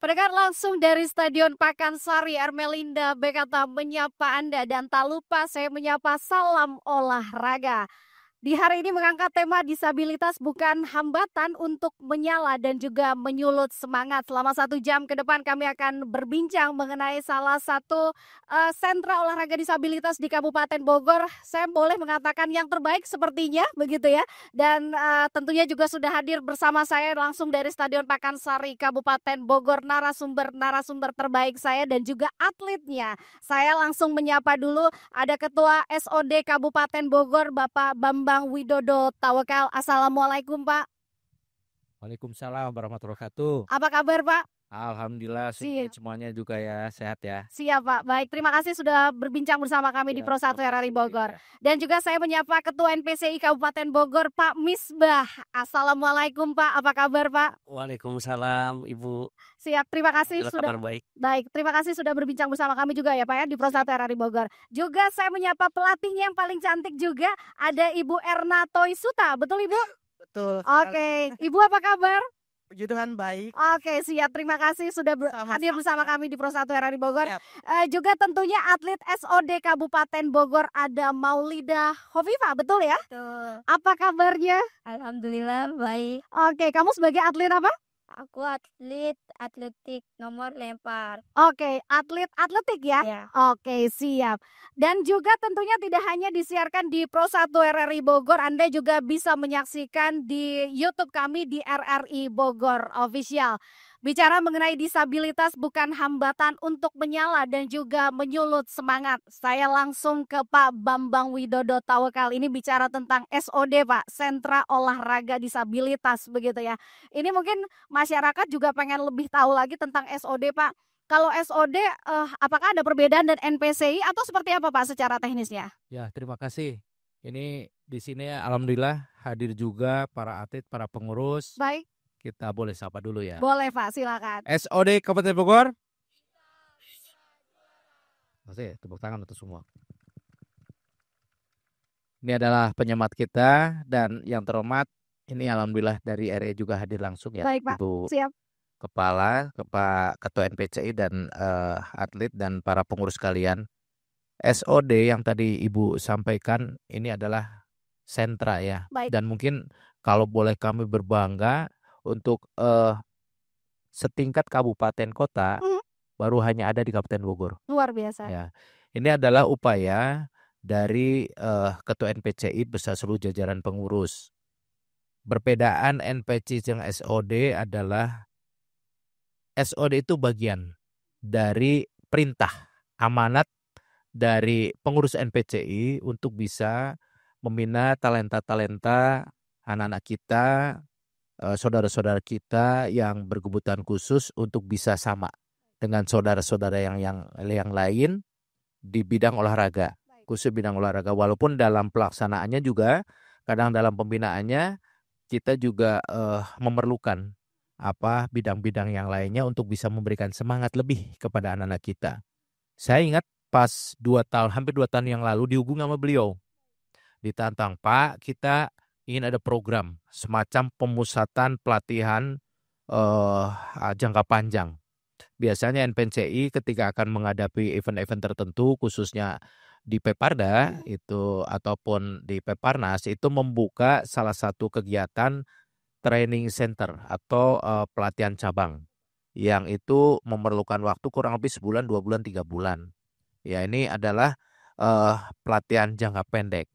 Pendengar langsung dari Stadion Pakansari, Ermelinda Bekata menyapa Anda dan tak lupa saya menyapa salam olahraga. Di hari ini mengangkat tema disabilitas bukan hambatan untuk menyala dan juga menyulut semangat. Selama 1 jam ke depan kami akan berbincang mengenai salah satu sentra olahraga disabilitas di Kabupaten Bogor. Saya boleh mengatakan yang terbaik sepertinya begitu ya. Dan tentunya juga sudah hadir bersama saya langsung dari Stadion Pakansari Kabupaten Bogor narasumber terbaik saya dan juga atletnya. Saya langsung menyapa dulu ada Ketua SOD Kabupaten Bogor Bapak Bambang Widodo Tawakal. Assalamualaikum Pak. Waalaikumsalam warahmatullahi wabarakatuh. Apa kabar Pak? Alhamdulillah semuanya juga ya sehat ya. Siap Pak. Baik, terima kasih sudah berbincang bersama kami di Pro 1 RRI Bogor. Dan juga saya menyapa Ketua NPCI Kabupaten Bogor Pak Misbah. Assalamualaikum Pak. Apa kabar Pak? Waalaikumsalam Ibu. Siap, terima kasih sudah baik. Baik, terima kasih sudah berbincang bersama kami juga ya Pak ya di Pro 1 RRI Bogor. Juga saya menyapa pelatihnya yang paling cantik juga ada Ibu Erna Toisuta. Betul Ibu? Betul. Oke, Ibu apa kabar? Puji Tuhan baik. Oke, siap. Terima kasih sudah hadir bersama kami di Pro 1 RRI Bogor. Juga tentunya atlet SOD Kabupaten Bogor ada Maulida Hovifa, betul ya? Betul. Apa kabarnya? Alhamdulillah baik. Oke, kamu sebagai atlet apa? Aku atlet atletik nomor lempar. Oke, atlet atletik ya? Ya. Oke, siap. Dan juga tentunya tidak hanya disiarkan di Pro 1 RRI Bogor, Anda juga bisa menyaksikan di YouTube kami di RRI Bogor Official. Bicara mengenai disabilitas bukan hambatan untuk menyala dan juga menyulut semangat. Saya langsung ke Pak Bambang Widodo Tawakal. Ini bicara tentang SOD Pak, Sentra Olahraga Disabilitas begitu ya. Ini mungkin masyarakat juga pengen lebih tahu lagi tentang SOD Pak. Kalau SOD apakah ada perbedaan dan NPCI atau seperti apa Pak secara teknisnya? Ya, terima kasih. Ini di sini alhamdulillah hadir juga para atlet, para pengurus. Baik. Kita boleh sapa dulu ya. Boleh Pak, silakan. SOD Kabupaten Bogor. Masih tepuk tangan untuk semua. Ini adalah penyemat kita dan yang terhormat ini alhamdulillah dari RE juga hadir langsung ya. Baik Pak, Ibu siap. Kepala, Ketua NPCI dan atlet dan para pengurus kalian. SOD yang tadi Ibu sampaikan ini adalah sentra ya. Baik. Dan mungkin kalau boleh kami berbangga untuk setingkat kabupaten kota baru hanya ada di Kabupaten Bogor. Luar biasa. Ya. Ini adalah upaya dari Ketua NPCI beserta seluruh jajaran pengurus. Perbedaan NPCI dengan SOD adalah SOD itu bagian dari perintah amanat dari pengurus NPCI untuk bisa membina talenta-talenta anak-anak kita, saudara-saudara kita yang berkebutuhan khusus untuk bisa sama dengan saudara-saudara yang lain di bidang olahraga, khusus bidang olahraga. Walaupun dalam pelaksanaannya juga kadang dalam pembinaannya kita juga memerlukan bidang-bidang yang lainnya untuk bisa memberikan semangat lebih kepada anak-anak kita. Saya ingat pas hampir 2 tahun yang lalu dihubung sama beliau, ditantang, Pak, kita ingin ada program semacam pemusatan pelatihan jangka panjang. Biasanya NPCI ketika akan menghadapi event-event tertentu khususnya di Peparda itu ataupun di Peparnas itu membuka salah satu kegiatan training center atau pelatihan cabang yang itu memerlukan waktu kurang lebih sebulan, 2 bulan, 3 bulan. Ya, ini adalah pelatihan jangka pendek.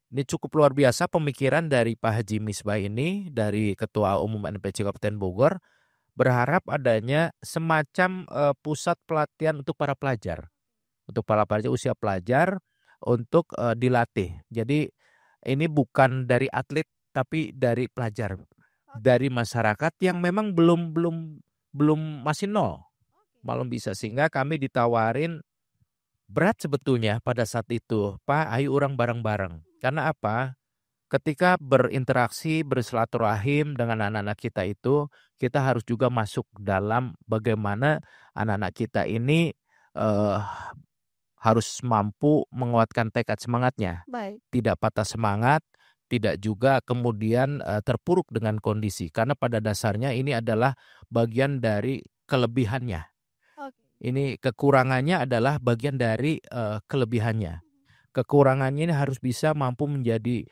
Ini cukup luar biasa pemikiran dari Pak Haji Misbah ini, dari Ketua Umum NPCI Kabupaten Bogor, berharap adanya semacam pusat pelatihan untuk para pelajar. Untuk para pelajar, usia pelajar, untuk dilatih. Jadi ini bukan dari atlet, tapi dari pelajar. Dari masyarakat yang memang belum masih nol. Belum bisa, sehingga kami ditawarin berat sebetulnya pada saat itu, Pak, ayo orang bareng-bareng. Karena apa? Ketika berinteraksi, bersilaturahim dengan anak-anak kita itu, kita harus juga masuk dalam bagaimana anak-anak kita ini harus mampu menguatkan tekad semangatnya. Baik. Tidak patah semangat, tidak juga kemudian terpuruk dengan kondisi. Karena pada dasarnya ini adalah bagian dari kelebihannya. Oke. Ini kekurangannya adalah bagian dari kelebihannya. Kekurangannya ini harus bisa mampu menjadi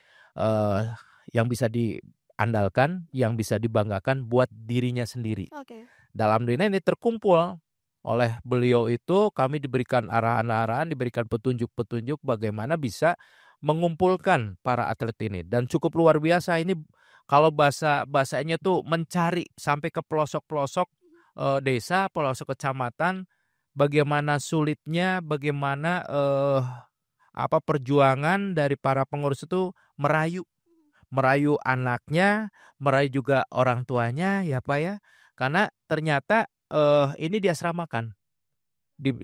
yang bisa diandalkan, yang bisa dibanggakan buat dirinya sendiri. Oke. Dalam dirinya ini terkumpul oleh beliau itu, kami diberikan arahan-arahan, diberikan petunjuk-petunjuk bagaimana bisa mengumpulkan para atlet ini, dan cukup luar biasa ini kalau bahasanya tuh mencari sampai ke pelosok-pelosok desa, pelosok kecamatan, bagaimana sulitnya, bagaimana perjuangan dari para pengurus itu merayu anaknya, merayu juga orang tuanya ya Pak ya. Karena ternyata ini diasramakan,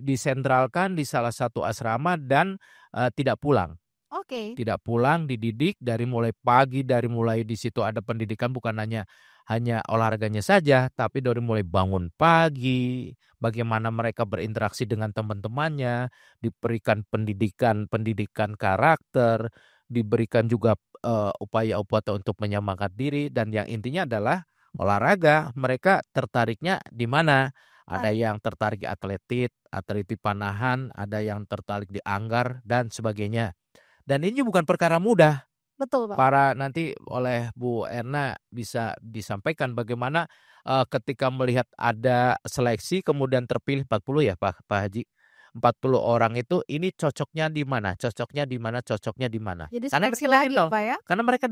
disentralkan di salah satu asrama dan tidak pulang. Oke. Tidak pulang, dididik dari mulai pagi, dari mulai di situ ada pendidikan bukan hanya olahraganya saja, tapi dari mulai bangun pagi, bagaimana mereka berinteraksi dengan teman-temannya, diberikan pendidikan karakter, diberikan juga upaya-upaya untuk menyemangati diri, dan yang intinya adalah olahraga. Mereka tertariknya di mana? Ada yang tertarik di atletik panahan, ada yang tertarik di anggar dan sebagainya. Dan ini bukan perkara mudah. Betul, Pak. Nanti oleh Bu Erna bisa disampaikan bagaimana ketika melihat ada seleksi kemudian terpilih 40 ya Pak Haji. 40 orang itu ini cocoknya di mana? Cocoknya di mana? Cocoknya di mana? Jadi Karena seleksi mereka dari lagi, nol. Pak ya? Karena mereka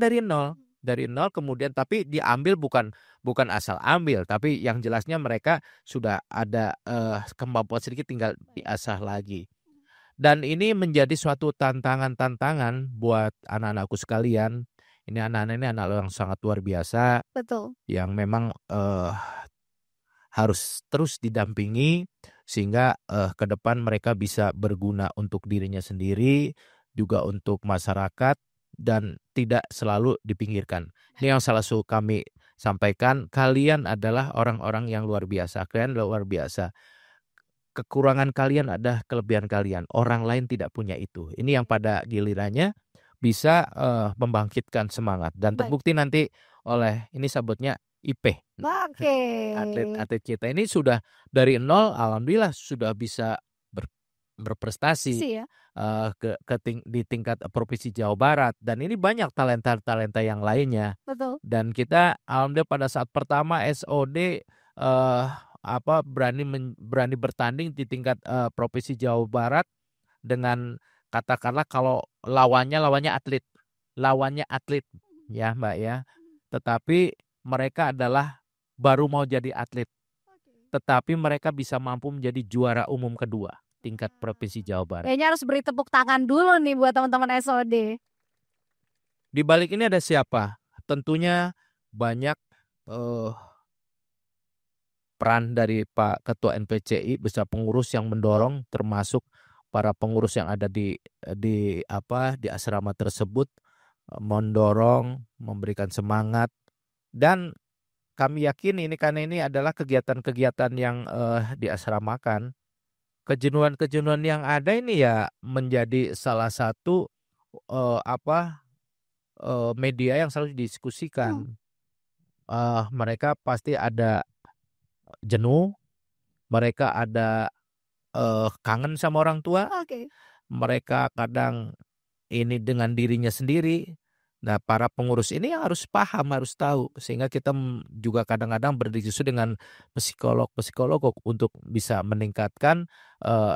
dari nol kemudian tapi diambil bukan asal ambil, tapi yang jelasnya mereka sudah ada kemampuan sedikit tinggal diasah lagi. Dan ini menjadi suatu tantangan buat anak-anakku sekalian. Ini anak yang sangat luar biasa, Betul. yang memang harus terus didampingi sehingga ke depan mereka bisa berguna untuk dirinya sendiri, juga untuk masyarakat, dan tidak selalu dipinggirkan. Ini yang selalu kami sampaikan, kalian adalah orang-orang yang luar biasa, kalian luar biasa. Kekurangan kalian adalah kelebihan kalian. Orang lain tidak punya itu. Ini yang pada gilirannya bisa membangkitkan semangat dan Baik. terbukti nanti oleh ini sebutnya IP. Oke. Atlet kita ini sudah dari nol, alhamdulillah sudah bisa berprestasi Ya. di tingkat provinsi Jawa Barat, dan ini banyak talenta yang lainnya. Betul. Dan kita alhamdulillah pada saat pertama SOD berani bertanding di tingkat provinsi Jawa Barat dengan katakanlah kalau lawannya atlet ya Mbak ya, tetapi mereka adalah baru mau jadi atlet, tetapi mereka bisa mampu menjadi juara umum kedua tingkat provinsi Jawa Barat. Kayaknya harus beri tepuk tangan dulu nih buat teman-teman SOD. Di balik ini ada siapa? Tentunya banyak peran dari Pak Ketua NPCI beserta pengurus yang mendorong, termasuk para pengurus yang ada di asrama tersebut, mendorong, memberikan semangat, dan kami yakin karena ini adalah kegiatan-kegiatan yang diasramakan. Kejenuhan yang ada ini ya menjadi salah satu media yang selalu didiskusikan. Mereka pasti ada jenuh, mereka ada kangen sama orang tua, mereka kadang ini dengan dirinya sendiri. Nah, para pengurus ini yang harus paham, harus tahu, sehingga kita juga kadang-kadang berdiskusi dengan psikolog untuk bisa meningkatkan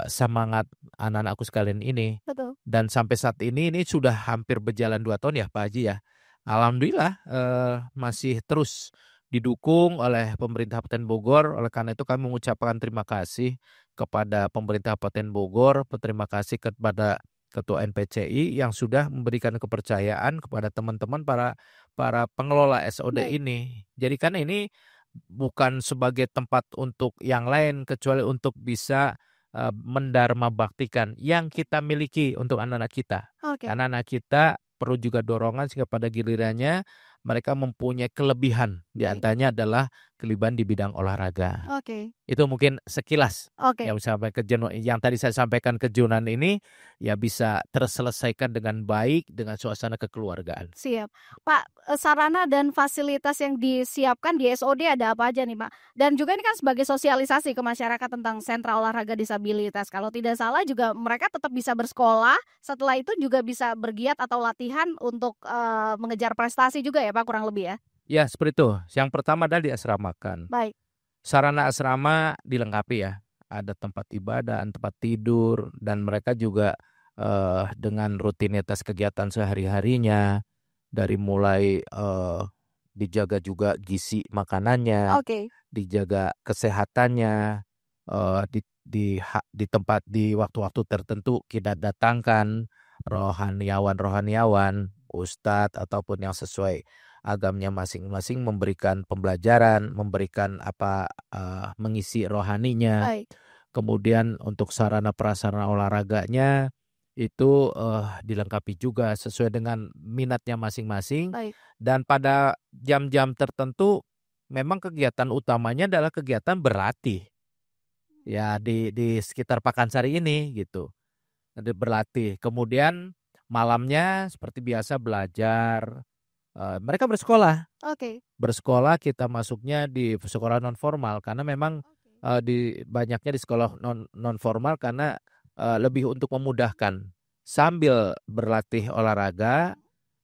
semangat anak-anakku sekalian ini. Betul. Dan sampai saat ini sudah hampir berjalan 2 tahun ya Pak Haji ya. Alhamdulillah masih terus didukung oleh pemerintah Kabupaten Bogor. Oleh karena itu kami mengucapkan terima kasih kepada pemerintah Kabupaten Bogor, terima kasih kepada Ketua NPCI yang sudah memberikan kepercayaan kepada teman-teman para pengelola SOD ini. Jadi kan ini bukan sebagai tempat untuk yang lain kecuali untuk bisa mendharma baktikan yang kita miliki untuk anak-anak kita. Karena anak kita perlu juga dorongan sehingga pada gilirannya mereka mempunyai kelebihan Di Baik. antaranya adalah kelebihan di bidang olahraga. Oke. Itu mungkin sekilas Oke. yang tadi saya sampaikan kejunan ini ya bisa terselesaikan dengan baik dengan suasana kekeluargaan. Siap. Pak, sarana dan fasilitas yang disiapkan di SOD ada apa aja nih, Pak? Dan juga ini kan sebagai sosialisasi ke masyarakat tentang sentra olahraga disabilitas. Kalau tidak salah juga mereka tetap bisa bersekolah, setelah itu juga bisa bergiat atau latihan untuk mengejar prestasi juga ya, Pak, kurang lebih ya? Ya, seperti itu. Yang pertama adalah diasramakan. Baik. Sarana asrama dilengkapi ya. Ada tempat ibadah, tempat tidur, dan mereka juga dengan rutinitas kegiatan sehari-harinya, dari mulai dijaga juga gizi makanannya, Oke. dijaga kesehatannya, di tempat di waktu-waktu tertentu kita datangkan rohaniawan, ustadz ataupun yang sesuai agamanya masing-masing memberikan pembelajaran, memberikan mengisi rohaninya. Baik. Kemudian untuk sarana prasarana olahraganya itu dilengkapi juga sesuai dengan minatnya masing-masing. Baik. Dan pada jam-jam tertentu memang kegiatan utamanya adalah kegiatan berlatih. Ya di sekitar Pakansari ini gitu. Berlatih. Kemudian malamnya seperti biasa belajar. Mereka bersekolah. Oke. Bersekolah kita masuknya di sekolah non formal karena memang banyaknya di sekolah non formal karena lebih untuk memudahkan sambil berlatih olahraga.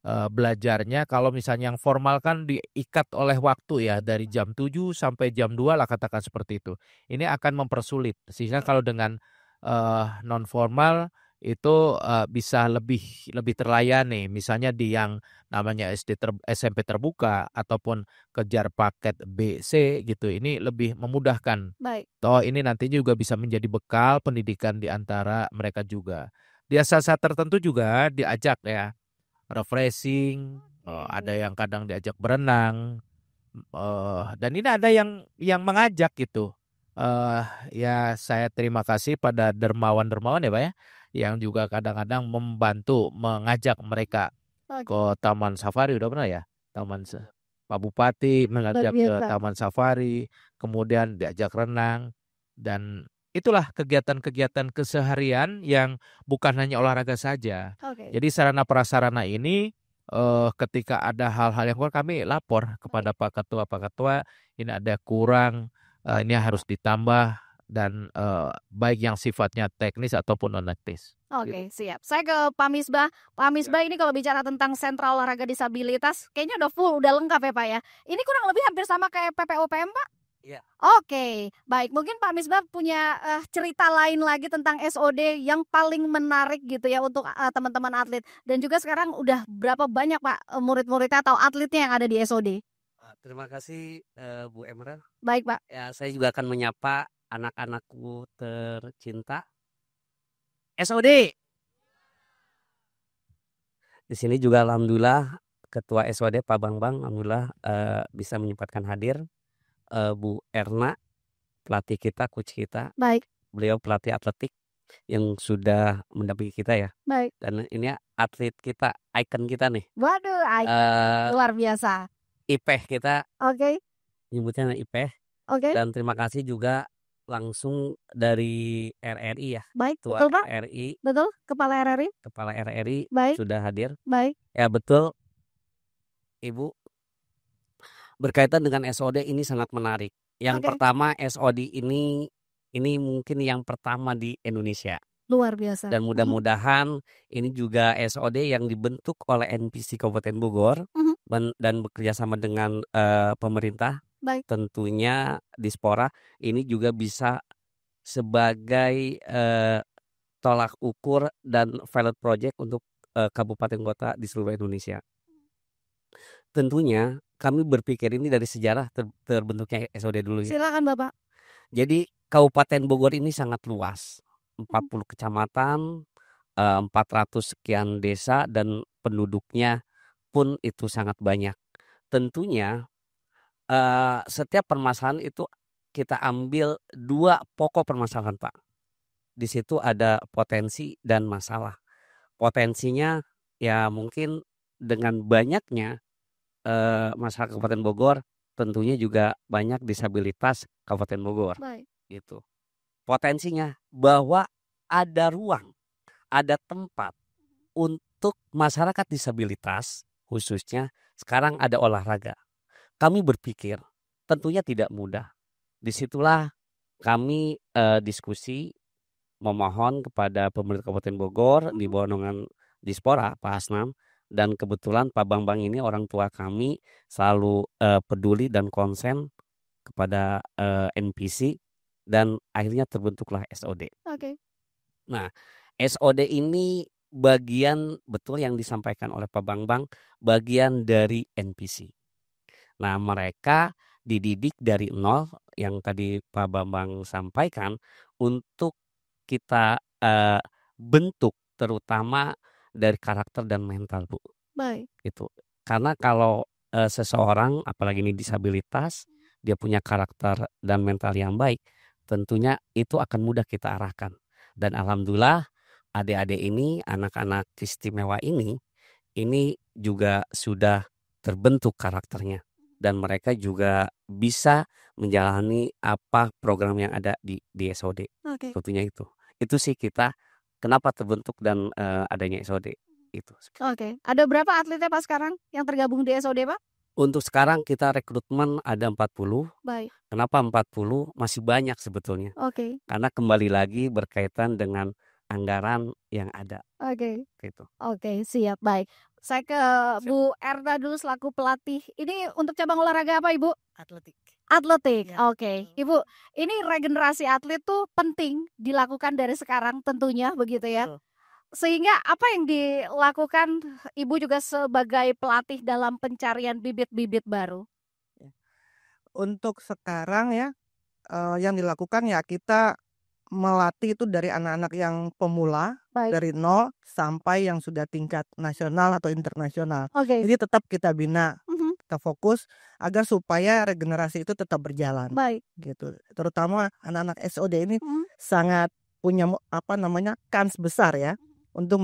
Belajarnya kalau misalnya yang formal kan diikat oleh waktu ya dari jam 7 sampai jam 2 lah katakan seperti itu. Ini akan mempersulit sehingga kalau dengan non formal itu bisa lebih terlayani misalnya di yang namanya SMP terbuka ataupun kejar paket B, C gitu. Ini lebih memudahkan. Baik. Toh ini nantinya juga bisa menjadi bekal pendidikan di antara mereka juga. Di saat-saat tertentu juga diajak ya refreshing, ada yang kadang diajak berenang, dan ini ada yang mengajak gitu. Ya saya terima kasih pada dermawan-dermawan ya Pak ya, yang juga kadang-kadang membantu mengajak mereka ke Taman Safari, udah pernah ya? Pak Bupati mengajak ke Taman Safari, kemudian diajak renang, dan itulah kegiatan-kegiatan keseharian yang bukan hanya olahraga saja. Oke. Jadi sarana prasarana ini ketika ada hal-hal yang kurang kami lapor kepada Pak Ketua, ini ada kurang, ini harus ditambah dan baik yang sifatnya teknis ataupun non teknis. Oke, siap. Saya ke Pak Misbah. Pak Misbah ini kalau bicara tentang sentra olahraga disabilitas, kayaknya udah full, udah lengkap ya Pak ya. Ini kurang lebih hampir sama kayak PPOPM Pak? Iya. Oke, baik. Mungkin Pak Misbah punya cerita lain lagi tentang SOD yang paling menarik gitu ya untuk teman-teman atlet. Dan juga sekarang udah berapa banyak Pak murid-muridnya atau atletnya yang ada di SOD? Terima kasih Bu Emra. Baik Pak. Ya, saya juga akan menyapa anak-anakku tercinta. SOD. Di sini juga alhamdulillah Ketua SOD Pak Bambang alhamdulillah bisa menyempatkan hadir. Bu Erna, pelatih kita, coach kita. Baik. Beliau pelatih atletik yang sudah mendampingi kita ya. Baik. Dan ini atlet kita, ikon kita nih. Waduh, luar biasa. Ipeh kita. Oke. Nyebutnya Ipeh. Oke. Dan terima kasih juga langsung dari RRI ya. Baik, Ketua betul Pak. RRI. Betul, Kepala RRI. Kepala RRI Baik. sudah hadir. Baik. Ya betul, Ibu. Berkaitan dengan SOD ini sangat menarik. Yang pertama SOD ini mungkin yang pertama di Indonesia. Luar biasa. Dan mudah-mudahan ini juga SOD yang dibentuk oleh NPC Kabupaten Bogor dan bekerja sama dengan pemerintah. Baik. Tentunya Dispora ini juga bisa sebagai tolak ukur dan pilot project untuk kabupaten kota di seluruh Indonesia. Tentunya kami berpikir ini dari sejarah terbentuknya SOD dulu ya. Silakan Bapak. Jadi Kabupaten Bogor ini sangat luas. 40 kecamatan, 400 sekian desa dan penduduknya pun itu sangat banyak. Tentunya setiap permasalahan itu kita ambil 2 pokok permasalahan Pak. Di situ ada potensi dan masalah. Potensinya ya mungkin dengan banyaknya masyarakat Kabupaten Bogor tentunya juga banyak disabilitas Kabupaten Bogor Baik. gitu. Potensinya bahwa ada ruang, ada tempat untuk masyarakat disabilitas khususnya sekarang ada olahraga. Kami berpikir tentunya tidak mudah. Disitulah kami diskusi memohon kepada pemerintah Kabupaten Bogor di bawah naungan Dispora Pak Asnam, dan kebetulan Pak Bambang ini orang tua kami selalu peduli dan konsen kepada NPC dan akhirnya terbentuklah SOD. Oke. Nah, SOD ini bagian betul yang disampaikan oleh Pak Bambang, bagian dari NPC. Nah, mereka dididik dari nol yang tadi Pak Bambang sampaikan untuk kita bentuk terutama dari karakter dan mental, Bu. Baik. Gitu. Karena kalau seseorang apalagi ini disabilitas, dia punya karakter dan mental yang baik, tentunya itu akan mudah kita arahkan. Dan alhamdulillah adik-adik ini, anak-anak istimewa ini juga sudah terbentuk karakternya. Dan mereka juga bisa menjalani apa program yang ada di SOD. Oke. Tentunya itu. Itu sih kita kenapa terbentuk dan adanya SOD itu. Oke. Ada berapa atletnya Pak sekarang yang tergabung di SOD, Pak? Untuk sekarang kita rekrutmen ada 40. Baik. Kenapa 40? Masih banyak sebetulnya. Oke. Karena kembali lagi berkaitan dengan anggaran yang ada. Oke. Gitu. Oke, siap. Baik. Saya ke Bu Erna dulu selaku pelatih. Ini untuk cabang olahraga apa, Ibu? Atletik. Atletik. Ya, Oke. betul. Ibu, ini regenerasi atlet tuh penting dilakukan dari sekarang tentunya begitu ya. Betul. Sehingga apa yang dilakukan Ibu juga sebagai pelatih dalam pencarian bibit-bibit baru? Untuk sekarang ya, yang dilakukan ya kita melatih itu dari anak-anak yang pemula, Baik. dari nol sampai yang sudah tingkat nasional atau internasional. Oke. Jadi tetap kita bina, Mhm. kita fokus agar supaya regenerasi itu tetap berjalan Baik. gitu. Terutama anak-anak SOD ini Mhm. sangat punya kans besar ya untuk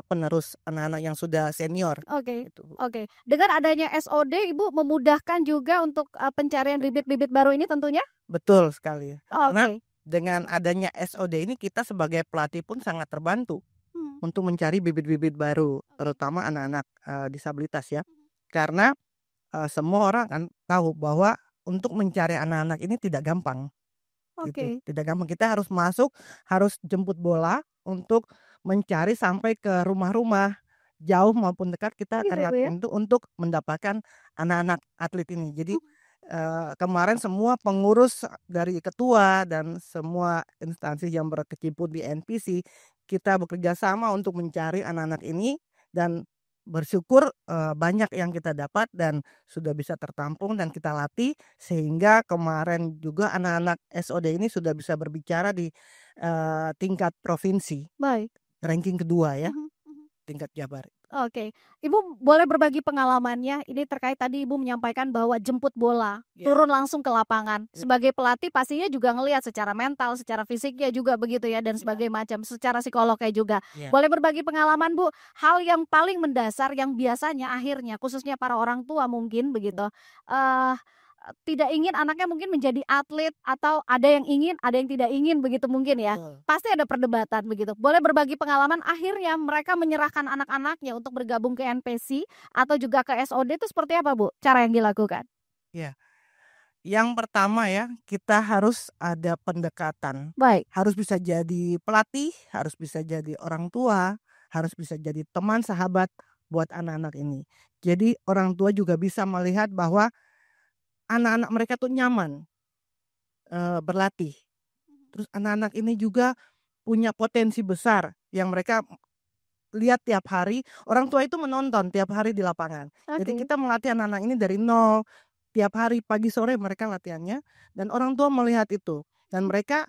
penerus anak-anak yang sudah senior Oke. gitu. Oke. Dengan adanya SOD, Ibu memudahkan juga untuk pencarian bibit-bibit baru ini tentunya? Betul sekali. Karena Oke. dengan adanya SOD ini kita sebagai pelatih pun sangat terbantu Hmm. untuk mencari bibit-bibit baru, terutama anak-anak disabilitas ya. Karena semua orang kan tahu bahwa untuk mencari anak-anak ini tidak gampang. Gitu. Oke. Tidak gampang. Kita harus masuk, harus jemput bola untuk mencari sampai ke rumah-rumah jauh maupun dekat, kita Gitu akan ya, Bu ya? untuk mendapatkan anak-anak atlet ini. Jadi kemarin semua pengurus dari ketua dan semua instansi yang berkecimpung di NPC, kita bekerja sama untuk mencari anak-anak ini dan bersyukur banyak yang kita dapat dan sudah bisa tertampung dan kita latih sehingga kemarin juga anak-anak SOD ini sudah bisa berbicara di tingkat provinsi, Baik. ranking kedua ya, Mhm, mhm. tingkat Jabar. Oke. Ibu boleh berbagi pengalamannya. Ini terkait tadi Ibu menyampaikan bahwa jemput bola, Ya. turun langsung ke lapangan. Ya. Sebagai pelatih pastinya juga ngelihat secara mental, secara fisiknya juga begitu ya, dan sebagai macam secara psikolognya juga. Ya. Boleh berbagi pengalaman, Bu, hal yang paling mendasar yang biasanya akhirnya khususnya para orang tua mungkin begitu, tidak ingin anaknya mungkin menjadi atlet, atau ada yang ingin, ada yang tidak ingin begitu mungkin ya. Betul. Pasti ada perdebatan begitu. Boleh berbagi pengalaman akhirnya mereka menyerahkan anak-anaknya untuk bergabung ke NPC atau juga ke SOD itu seperti apa, Bu? Cara yang dilakukan? Ya. Yang pertama ya, kita harus ada pendekatan. Baik. Harus bisa jadi pelatih, harus bisa jadi orang tua, harus bisa jadi teman sahabat buat anak-anak ini. Jadi orang tua juga bisa melihat bahwa anak-anak mereka tuh nyaman berlatih. Terus anak-anak ini juga punya potensi besar yang mereka lihat tiap hari. Orang tua itu menonton tiap hari di lapangan. Jadi Oke. kita melatih anak-anak ini dari nol. Tiap hari pagi sore mereka latihannya dan orang tua melihat itu dan mereka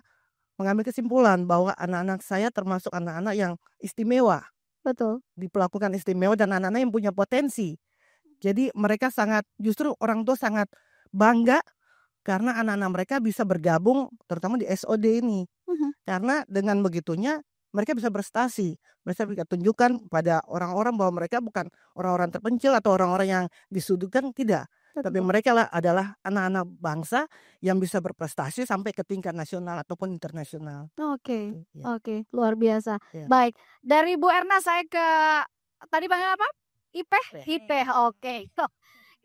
mengambil kesimpulan bahwa anak-anak saya termasuk anak-anak yang istimewa, Betul. diperlakukan istimewa dan anak-anak yang punya potensi. Jadi mereka justru orang tua sangat bangga karena anak-anak mereka bisa bergabung terutama di SOD ini. Mhm. Karena dengan begitunya mereka bisa berprestasi. Mereka bisa tunjukkan pada orang-orang bahwa mereka bukan orang-orang terpencil atau orang-orang yang disudutkan, tidak. Tapi mereka lah adalah anak-anak bangsa yang bisa berprestasi sampai ke tingkat nasional ataupun internasional. Oke, Gitu, ya. oke, luar biasa. Ya. Baik, dari Bu Erna saya ke tadi panggil apa? Ipeh? Ipeh, oke.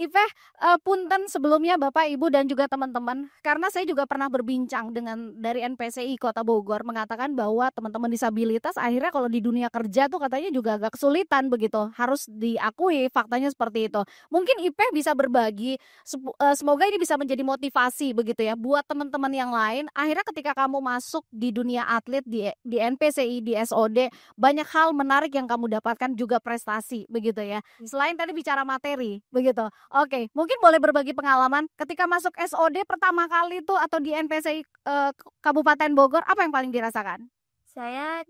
Ipeh, punten sebelumnya Bapak, Ibu, dan juga teman-teman, karena saya juga pernah berbincang dengan dari NPCI Kota Bogor mengatakan bahwa teman-teman disabilitas akhirnya kalau di dunia kerja tuh katanya juga agak kesulitan begitu. Harus diakui faktanya seperti itu. Mungkin Ipeh bisa berbagi, semoga ini bisa menjadi motivasi begitu ya buat teman-teman yang lain. Akhirnya ketika kamu masuk di dunia atlet di NPCI, di SOD, banyak hal menarik yang kamu dapatkan juga prestasi begitu ya. Selain tadi bicara materi begitu. Oke, mungkin boleh berbagi pengalaman ketika masuk SOD pertama kali tuh atau di NPCI Kabupaten Bogor, apa yang paling dirasakan? Saya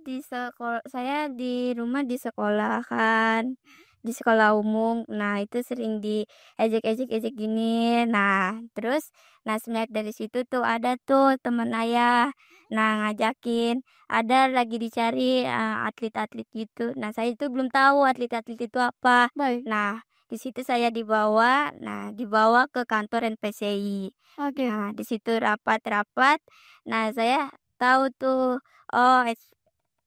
di rumah di sekolah kan, di sekolah umum. Nah, itu sering diejek-ejek gini. Nah, terus semenjak dari situ tuh ada tuh teman ayah. Nah, ngajakin, ada lagi dicari atlet-atlet gitu. Nah, saya itu belum tahu atlet-atlet itu apa. Baik. Nah, di situ saya dibawa ke kantor NPCI. Oke. Nah, di situ rapat-rapat. Nah, saya tahu tuh, oh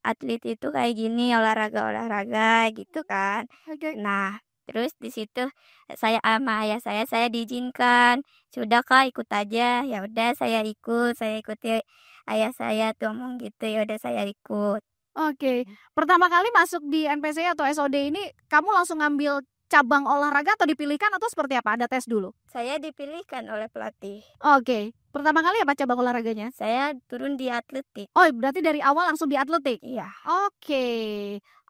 atlet itu kayak gini, olahraga gitu kan. Oke. Nah, terus di situ saya sama ayah saya diizinkan. Sudah Kak, ikut aja. Ya udah saya ikuti ayah saya tuh ngomong gitu. Ya udah saya ikut. Oke. Pertama kali masuk di NPCI atau SOD ini kamu langsung ngambil cabang olahraga atau dipilihkan atau seperti apa? Ada tes dulu? Saya dipilihkan oleh pelatih. Oke. Pertama kali apa cabang olahraganya? Saya turun di atletik. Oh, berarti dari awal langsung di atletik? Iya. Oke.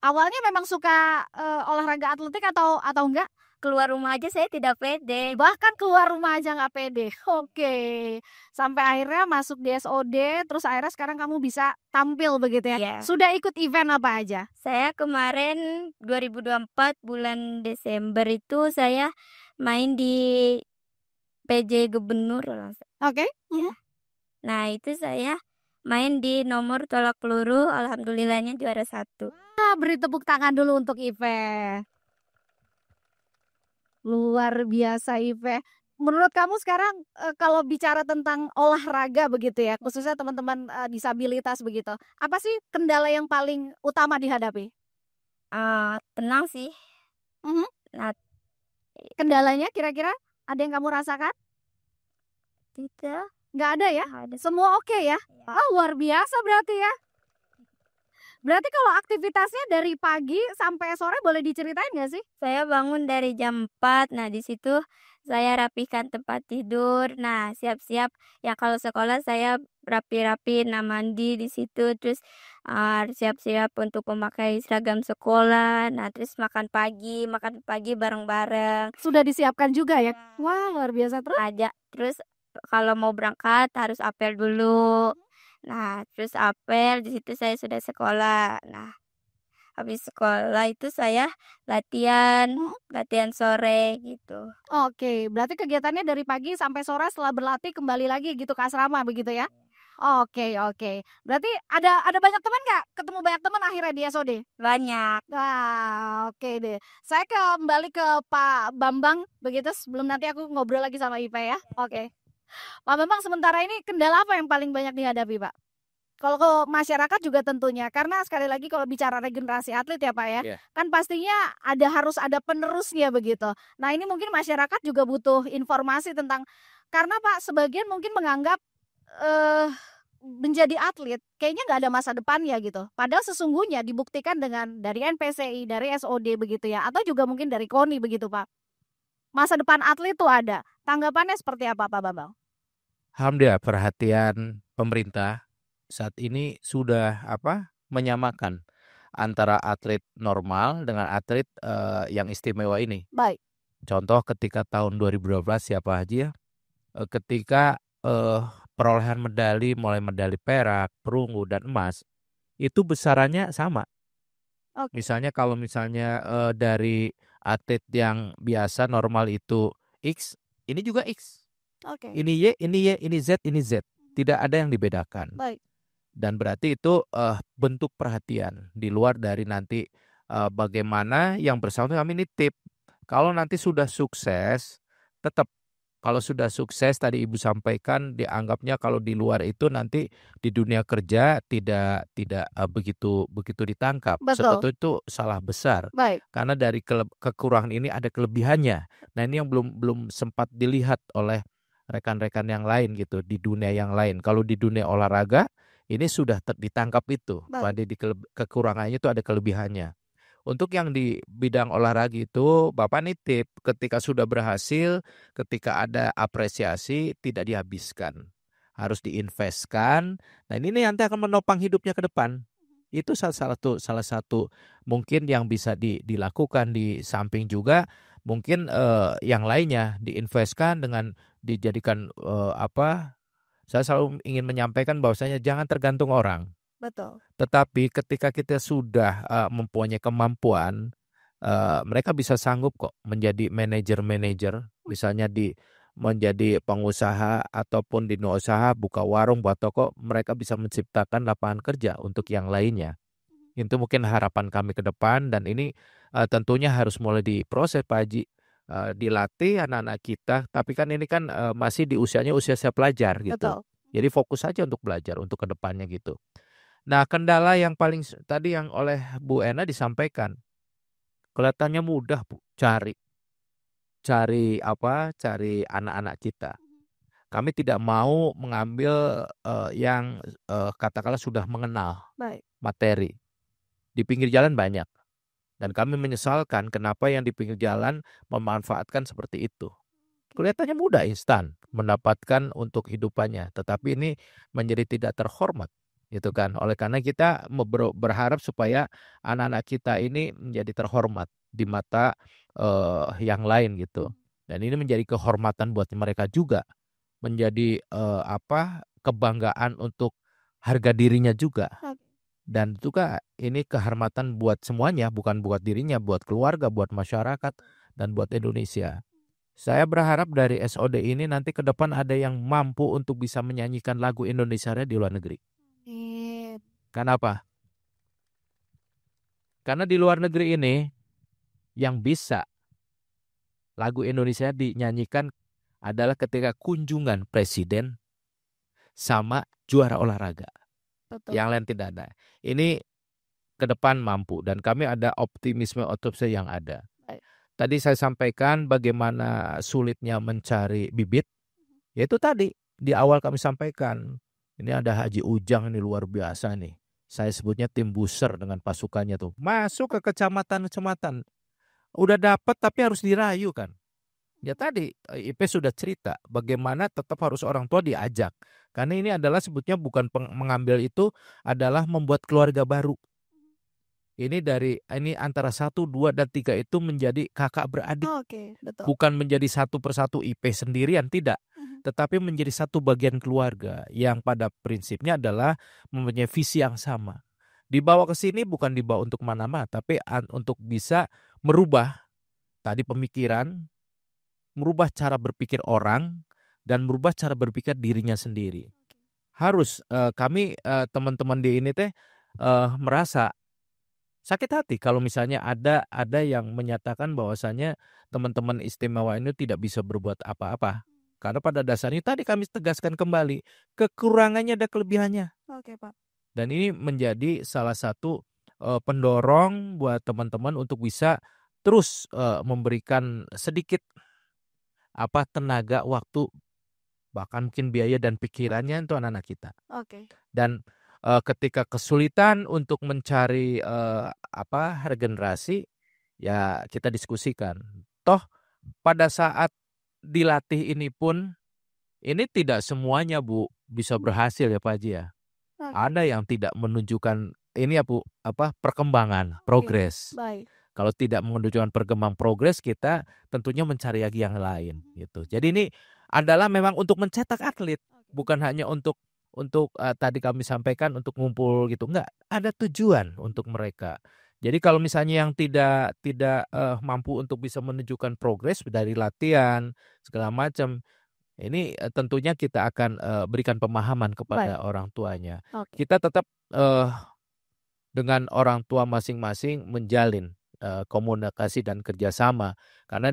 Awalnya memang suka olahraga atletik atau enggak? Keluar rumah aja saya tidak pede. Bahkan keluar rumah aja nggak pede. Oke. Sampai akhirnya masuk di SOD, terus akhirnya sekarang kamu bisa tampil begitu ya. Iya. Sudah ikut event apa aja? Saya kemarin 2024 bulan Desember itu saya main di PJ Gubernur. Oke. Nah, itu saya main di nomor tolak peluru, alhamdulillahnya juara 1. Beri tepuk tangan dulu untuk Ive. Luar biasa Ive. Menurut kamu sekarang kalau bicara tentang olahraga begitu ya, khususnya teman-teman disabilitas begitu, apa sih kendala yang paling utama dihadapi? Tenang sih. Nah, kendalanya kira-kira ada yang kamu rasakan? tidak. Nggak ada ya? Ada. Semua oke ya? Luar biasa berarti ya. Berarti kalau aktivitasnya dari pagi sampai sore boleh diceritain nggak sih? Saya bangun dari jam 4. Nah, di situ saya rapihkan tempat tidur. Nah, siap-siap. Ya kalau sekolah saya rapi-rapi, mandi di situ. Terus siap-siap untuk memakai seragam sekolah. Nah, terus makan pagi bareng-bareng. Sudah disiapkan juga ya? Wah, luar biasa. Terus kalau mau berangkat harus apel dulu. Nah, terus apel di situ saya sudah sekolah. Nah, habis sekolah itu saya latihan sore gitu. Oke, berarti kegiatannya dari pagi sampai sore setelah berlatih kembali lagi gitu ke asrama begitu ya? Oke. Berarti ada banyak teman nggak? Ketemu banyak teman akhirnya di SOD? Banyak. Wah, oke deh. Saya kembali ke Pak Bambang begitu sebelum nanti aku ngobrol lagi sama Ipe ya. Oke. Pak Bambang, sementara ini kendala apa yang paling banyak dihadapi Pak? Kalau ke masyarakat juga tentunya, karena sekali lagi kalau bicara regenerasi atlet ya Pak ya, kan pastinya harus ada penerusnya begitu. Nah ini mungkin masyarakat juga butuh informasi tentang, karena Pak sebagian mungkin menganggap menjadi atlet kayaknya nggak ada masa depannya gitu. Padahal sesungguhnya dibuktikan dengan dari NPCI, dari SOD begitu ya, atau juga mungkin dari KONI begitu Pak. Masa depan atlet itu ada. Tanggapannya seperti apa Pak Bambang? Alhamdulillah perhatian pemerintah saat ini sudah menyamakan antara atlet normal dengan atlet yang istimewa ini. Baik. Contoh ketika tahun 2012 siapa aja ketika perolehan medali mulai medali perak, perunggu dan emas itu besarannya sama. Misalnya kalau dari atlet yang biasa normal itu X, ini juga X. Ini Y, ini Z, ini Z. Tidak ada yang dibedakan. Baik. Dan berarti itu bentuk perhatian di luar dari nanti bagaimana yang bersangkutan. Kami nitip kalau nanti sudah sukses tetap kalau sudah sukses tadi Ibu sampaikan dianggapnya kalau di luar itu nanti di dunia kerja tidak begitu ditangkap. Betul. Sebetulnya itu salah besar. Baik. Karena dari kekurangan ini ada kelebihannya. Nah, ini yang belum sempat dilihat oleh rekan-rekan yang lain gitu di dunia yang lain. Kalau di dunia olahraga ini sudah ditangkap itu. Baik. Pada di kekurangannya itu ada kelebihannya. Untuk yang di bidang olahraga itu Bapak nitip ketika sudah berhasil, ketika ada apresiasi tidak dihabiskan. Harus diinvestkan. Nah, ini nanti akan menopang hidupnya ke depan. Itu salah satu mungkin yang bisa dilakukan. Di samping juga mungkin yang lainnya diinvestkan dengan dijadikan saya selalu ingin menyampaikan bahwasanya jangan tergantung orang. Betul. Tetapi ketika kita sudah mempunyai kemampuan, mereka bisa sanggup kok menjadi manajer, misalnya menjadi pengusaha ataupun di usaha buka warung, buat toko, mereka bisa menciptakan lapangan kerja untuk yang lainnya. Itu mungkin harapan kami ke depan dan ini tentunya harus mulai diproses Pak Haji, dilatih anak-anak kita. Tapi kan ini kan masih di usia saya pelajar gitu. Betul. Jadi fokus saja untuk belajar untuk ke depannya gitu. Nah, kendala yang paling tadi yang oleh Bu Ena disampaikan, kelihatannya mudah Bu, cari anak-anak kita. Kami tidak mau mengambil yang katakanlah sudah mengenal Baik. materi. Di pinggir jalan banyak. Dan kami menyesalkan kenapa yang di pinggir jalan memanfaatkan seperti itu. Kelihatannya mudah instan mendapatkan untuk hidupannya, tetapi ini menjadi tidak terhormat. Gitu kan. Oleh karena kita berharap supaya anak-anak kita ini menjadi terhormat di mata yang lain gitu. Dan ini menjadi kehormatan buat mereka juga. Menjadi kebanggaan untuk harga dirinya juga. Dan juga ini kehormatan buat semuanya, bukan buat dirinya, buat keluarga, buat masyarakat, dan buat Indonesia. Saya berharap dari SOD ini nanti ke depan ada yang mampu untuk bisa menyanyikan lagu Indonesia Raya di luar negeri. Kenapa? Karena di luar negeri ini yang bisa lagu Indonesia dinyanyikan adalah ketika kunjungan presiden sama juara olahraga. Betul. Yang lain tidak ada. Ini ke depan mampu dan kami ada optimisme yang ada. Baik. Tadi saya sampaikan bagaimana sulitnya mencari bibit. Yaitu tadi di awal kami sampaikan. Ini ada Haji Ujang ini luar biasa nih. Saya sebutnya tim booster dengan pasukannya tuh. Masuk ke kecamatan. Udah dapat tapi harus dirayu kan. Ya tadi IP sudah cerita bagaimana tetap harus orang tua diajak. Karena ini adalah sebutnya bukan mengambil itu adalah membuat keluarga baru. Ini antara 1, 2, dan 3 itu menjadi kakak beradik. Oke, betul. Bukan menjadi satu persatu IP sendirian, tidak. Tetapi menjadi satu bagian keluarga yang pada prinsipnya adalah mempunyai visi yang sama. Dibawa ke sini bukan dibawa untuk mana-mana, tapi untuk bisa merubah tadi pemikiran, merubah cara berpikir orang, dan merubah cara berpikir dirinya sendiri. Harus kami teman-teman di ini merasa sakit hati kalau misalnya ada yang menyatakan bahwasannya teman-teman istimewa ini tidak bisa berbuat apa-apa. Karena pada dasarnya tadi kami tegaskan kembali, kekurangannya ada kelebihannya. Oke, Pak. Dan ini menjadi salah satu pendorong buat teman-teman untuk bisa terus memberikan sedikit tenaga, waktu, bahkan mungkin biaya dan pikirannya untuk anak-anak kita. Oke. Dan ketika kesulitan untuk mencari regenerasi, ya kita diskusikan. Toh pada saat dilatih ini pun ini tidak semuanya Bu bisa berhasil ya Pak Haji ya. Ada yang tidak menunjukkan ini ya Bu perkembangan, progres. Baik. Kalau tidak menunjukkan perkembangan progres, kita tentunya mencari lagi yang lain gitu. Jadi ini adalah memang untuk mencetak atlet, bukan hanya untuk tadi kami sampaikan untuk ngumpul gitu. Enggak, ada tujuan untuk mereka. Jadi kalau misalnya yang tidak mampu untuk bisa menunjukkan progres dari latihan segala macam, ini tentunya kita akan berikan pemahaman kepada orang tuanya. Kita tetap dengan orang tua masing-masing menjalin komunikasi dan kerjasama. Karena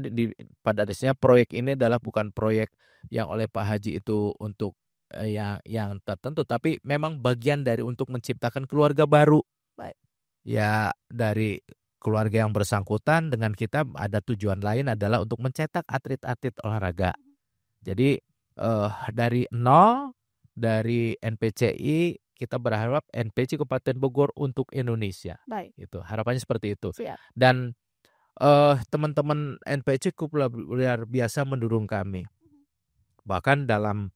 pada dasarnya proyek ini adalah bukan proyek yang oleh Pak Haji itu untuk yang tertentu, tapi memang bagian dari untuk menciptakan keluarga baru. Baik. Ya, dari keluarga yang bersangkutan dengan kita ada tujuan lain adalah untuk mencetak atlet-atlet olahraga. Jadi dari nol, dari NPCI kita berharap NPC Kabupaten Bogor untuk Indonesia. Baik. Itu harapannya seperti itu. Siap. Dan teman-teman NPC cukup luar biasa mendukung kami. Bahkan dalam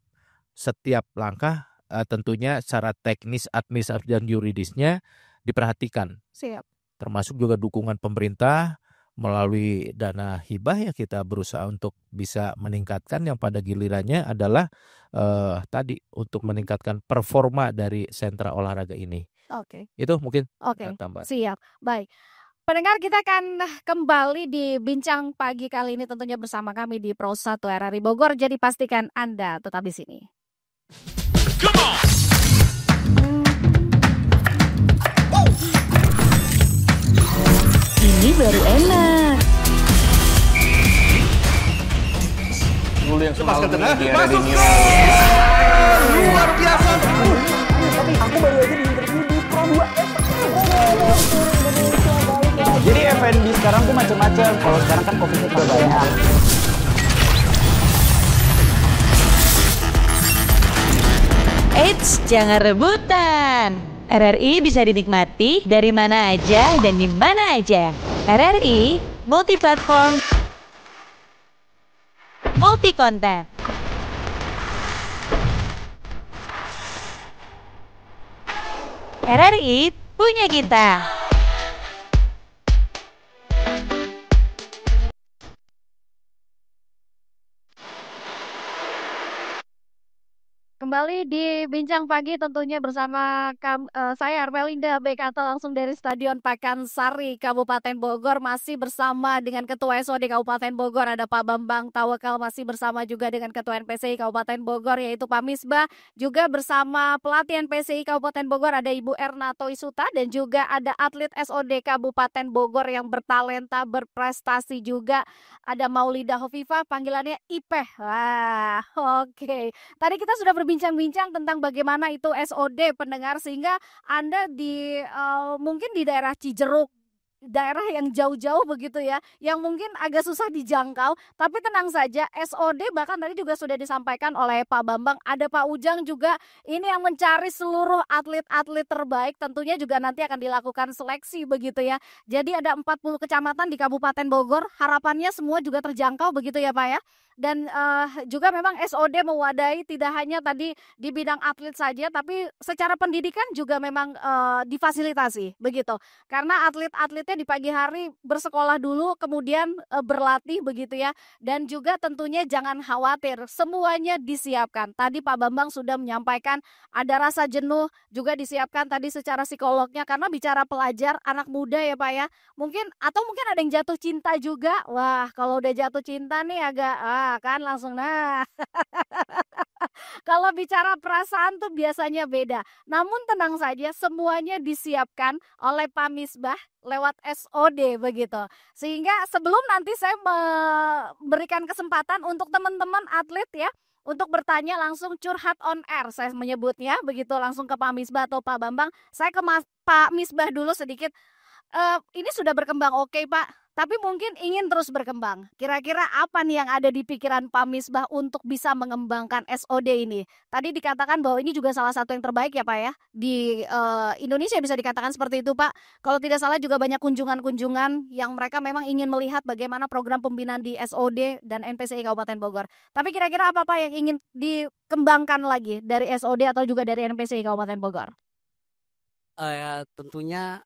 setiap langkah tentunya secara teknis, administratif dan yuridisnya diperhatikan. Siap. Termasuk juga dukungan pemerintah melalui dana hibah ya kita berusaha untuk bisa meningkatkan yang pada gilirannya adalah tadi untuk meningkatkan performa dari sentra olahraga ini. Oke. Itu mungkin tambahan. Siap. Baik. Pendengar, kita akan kembali di Bincang Pagi kali ini tentunya bersama kami di Pro 1 RRI Bogor. Jadi pastikan Anda tetap di sini. Come on. Ini baru enak. Dulu yang selalu di RRI News. Luar biasa. Aku baru aja di interview di Pro 2. Jadi F&B sekarang tuh macam-macam. Kalau sekarang kan Coffee Shop banyak. Eits, jangan rebutan. RRI bisa dinikmati dari mana aja dan di mana aja. RRI multi-platform, multi-konten. RRI punya kita. Kembali di Bincang Pagi tentunya bersama saya Armelinda BKT langsung dari Stadion Pakansari Kabupaten Bogor, masih bersama dengan Ketua SOD Kabupaten Bogor ada Pak Bambang Tawakal, masih bersama juga dengan Ketua NPCI Kabupaten Bogor yaitu Pak Misbah, juga bersama pelatih NPCI Kabupaten Bogor ada Ibu Erna Toisuta dan juga ada atlet SOD Kabupaten Bogor yang bertalenta berprestasi juga ada Maulida Hovifah, panggilannya Ipeh. Wah, oke. Tadi kita sudah berbincang-bincang tentang bagaimana itu SOD pendengar, sehingga Anda di mungkin di daerah Cijeruk, daerah yang jauh-jauh begitu ya, yang mungkin agak susah dijangkau, tapi tenang saja SOD bahkan tadi juga sudah disampaikan oleh Pak Bambang, ada Pak Ujang juga ini yang mencari seluruh atlet-atlet terbaik, tentunya juga nanti akan dilakukan seleksi begitu ya. Jadi ada 40 kecamatan di Kabupaten Bogor, harapannya semua juga terjangkau begitu ya Pak ya. Dan juga memang SOD mewadahi tidak hanya tadi di bidang atlet saja, tapi secara pendidikan juga memang difasilitasi begitu. Karena atlet-atletnya di pagi hari bersekolah dulu, kemudian berlatih begitu ya. Dan juga tentunya jangan khawatir, semuanya disiapkan. Tadi Pak Bambang sudah menyampaikan ada rasa jenuh juga disiapkan tadi secara psikolognya, karena bicara pelajar anak muda ya Pak ya. Mungkin ada yang jatuh cinta juga. Wah, kalau udah jatuh cinta nih agak kan langsung kalau bicara perasaan tuh biasanya beda. Namun tenang saja, semuanya disiapkan oleh Pak Misbah lewat SOD begitu. Sehingga sebelum nanti saya memberikan kesempatan untuk teman-teman atlet ya untuk bertanya langsung curhat on air, saya menyebutnya begitu, langsung ke Pak Misbah atau Pak Bambang. Saya ke Pak Misbah dulu sedikit. Ini sudah berkembang oke Pak, tapi mungkin ingin terus berkembang. Kira-kira apa nih yang ada di pikiran Pak Misbah untuk bisa mengembangkan SOD ini? Tadi dikatakan bahwa ini juga salah satu yang terbaik ya Pak ya, di Indonesia bisa dikatakan seperti itu Pak. Kalau tidak salah juga banyak kunjungan-kunjungan yang mereka memang ingin melihat bagaimana program pembinaan di SOD dan NPCI Kabupaten Bogor. Tapi kira-kira apa Pak yang ingin dikembangkan lagi dari SOD atau juga dari NPCI Kabupaten Bogor? Tentunya